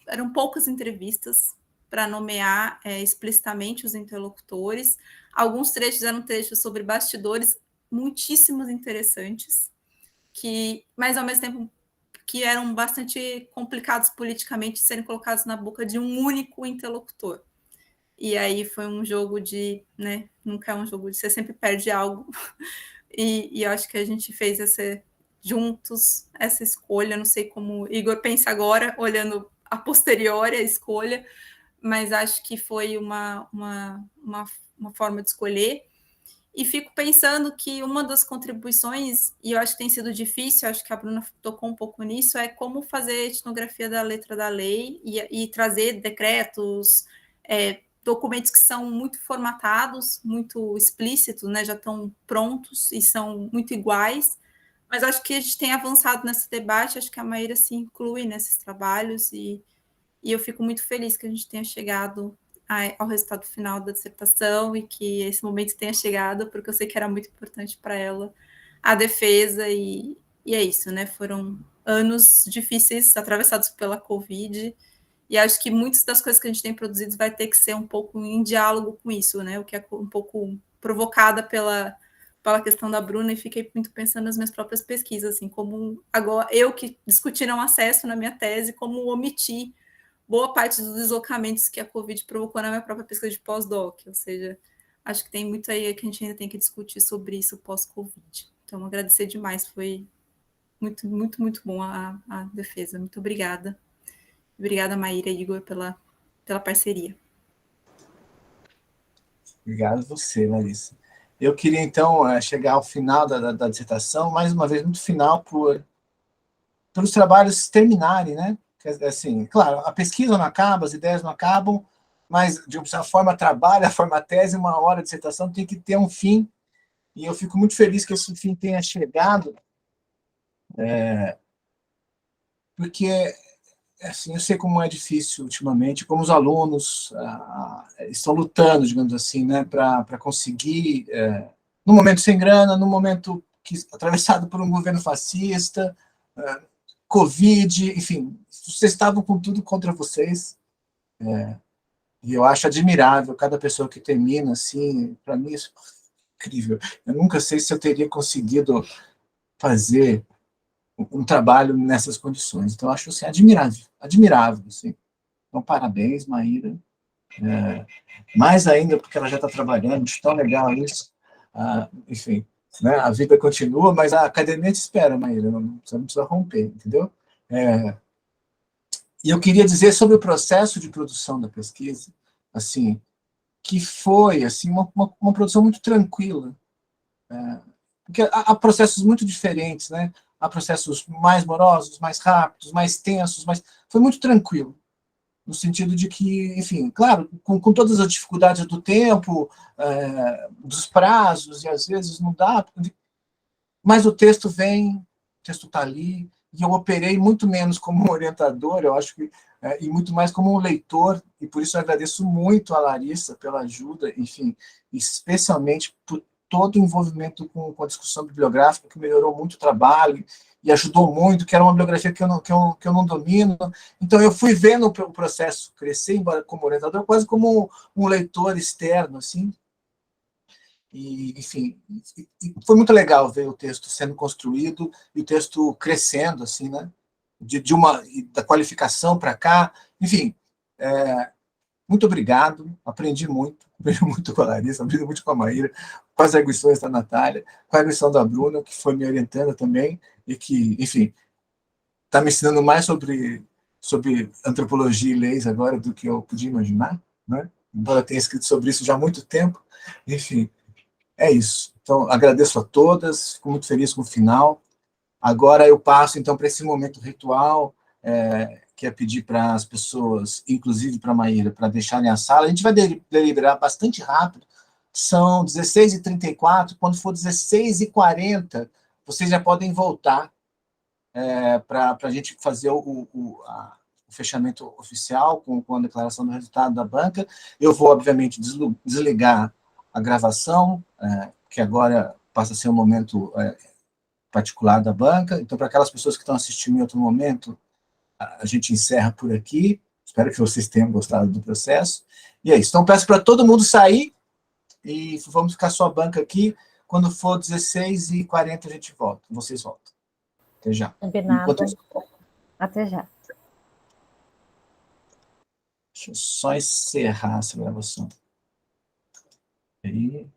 eram poucas entrevistas para nomear explicitamente os interlocutores. Alguns trechos eram trechos sobre bastidores muitíssimos interessantes, mas ao mesmo tempo que eram bastante complicados politicamente de serem colocados na boca de um único interlocutor. E aí foi um jogo de, né, nunca é um jogo de você sempre perde algo. E eu acho que a gente fez juntos essa escolha, não sei como o Igor pensa agora, olhando a posteriori a escolha, mas acho que foi uma forma de escolher. E fico pensando que uma das contribuições, e eu acho que tem sido difícil, acho que a Bruna tocou um pouco nisso, é como fazer etnografia da letra da lei e trazer decretos, documentos que são muito formatados, muito explícitos, né, já estão prontos e são muito iguais, mas acho que a gente tem avançado nesse debate, acho que a Maíra se inclui nesses trabalhos e eu fico muito feliz que a gente tenha chegado ao resultado final da dissertação e que esse momento tenha chegado, porque eu sei que era muito importante para ela a defesa e é isso, né? Foram anos difíceis atravessados pela Covid e acho que muitas das coisas que a gente tem produzido vai ter que ser um pouco em diálogo com isso, né? O que é um pouco provocada pela questão da Bruna e fiquei muito pensando nas minhas próprias pesquisas, assim, como agora eu que discuti não acesso na minha tese, como omitir boa parte dos deslocamentos que a Covid provocou na minha própria pesquisa de pós-doc, ou seja, acho que tem muito aí que a gente ainda tem que discutir sobre isso pós-Covid. Então, agradecer demais, foi muito, muito, muito bom a defesa. Muito obrigada. Obrigada, Maíra e Igor, pela parceria. Obrigado a você, Larissa. Eu queria, então, chegar ao final da dissertação, mais uma vez, muito final, pelos trabalhos terminarem, né? Assim, claro, a pesquisa não acaba, as ideias não acabam, mas, de uma forma trabalho, a forma tese, uma hora de dissertação tem que ter um fim, e eu fico muito feliz que esse fim tenha chegado, porque, assim, eu sei como é difícil ultimamente, como os alunos estão lutando, digamos assim, né, para conseguir, no momento sem grana, no momento atravessado por um governo fascista, Covid, enfim, vocês estavam com tudo contra vocês, e eu acho admirável cada pessoa que termina, assim, para mim isso é incrível. Eu nunca sei se eu teria conseguido fazer um trabalho nessas condições, então eu acho assim, admirável, assim. Então, parabéns, Maíra, mais ainda porque ela já está trabalhando, acho tão legal isso, enfim, né, a vida continua, mas a academia te espera, Maíra, você não precisa romper, entendeu? E eu queria dizer sobre o processo de produção da pesquisa, assim, que foi assim, uma produção muito tranquila, porque há processos muito diferentes, né? Há processos mais morosos, mais rápidos, mais tensos, mas foi muito tranquilo, no sentido de que, enfim, claro, com todas as dificuldades do tempo, dos prazos, e às vezes não dá, mas o texto vem, o texto está ali, e eu operei muito menos como orientador, eu acho que, e muito mais como um leitor, e por isso eu agradeço muito a Larissa pela ajuda, enfim, especialmente por todo o envolvimento com a discussão bibliográfica, que melhorou muito o trabalho, e ajudou muito, que era uma bibliografia que eu não domino. Então, eu fui vendo o processo crescer, embora como orientador, quase como um leitor externo, assim. E, enfim, foi muito legal ver o texto sendo construído e o texto crescendo, assim, né? Da qualificação para cá. Enfim, muito obrigado, aprendi muito com a Larissa, aprendi muito com a Maíra, com as arguições da Natália, com a arguição da Bruna, que foi me orientando também, e que, enfim, está me ensinando mais sobre antropologia e leis agora do que eu podia imaginar, né? Embora eu tenha escrito sobre isso já há muito tempo. Enfim, é isso. Então, agradeço a todas, fico muito feliz com o final. Agora eu passo, então, para esse momento ritual, que é pedir para as pessoas, inclusive para a Maíra, para deixarem a sala. A gente vai deliberar bastante rápido, são 16h34, quando for 16h40, vocês já podem voltar para a gente fazer o fechamento oficial com a declaração do resultado da banca. Eu vou, obviamente, desligar a gravação, que agora passa a ser um momento particular da banca. Então, para aquelas pessoas que estão assistindo em outro momento, a gente encerra por aqui. Espero que vocês tenham gostado do processo. E é isso. Então, peço para todo mundo sair e vamos ficar só a banca aqui. Quando for 16h40, a gente volta. Vocês voltam. Até já. Combinado. Até já. Deixa eu só encerrar essa gravação. Aí.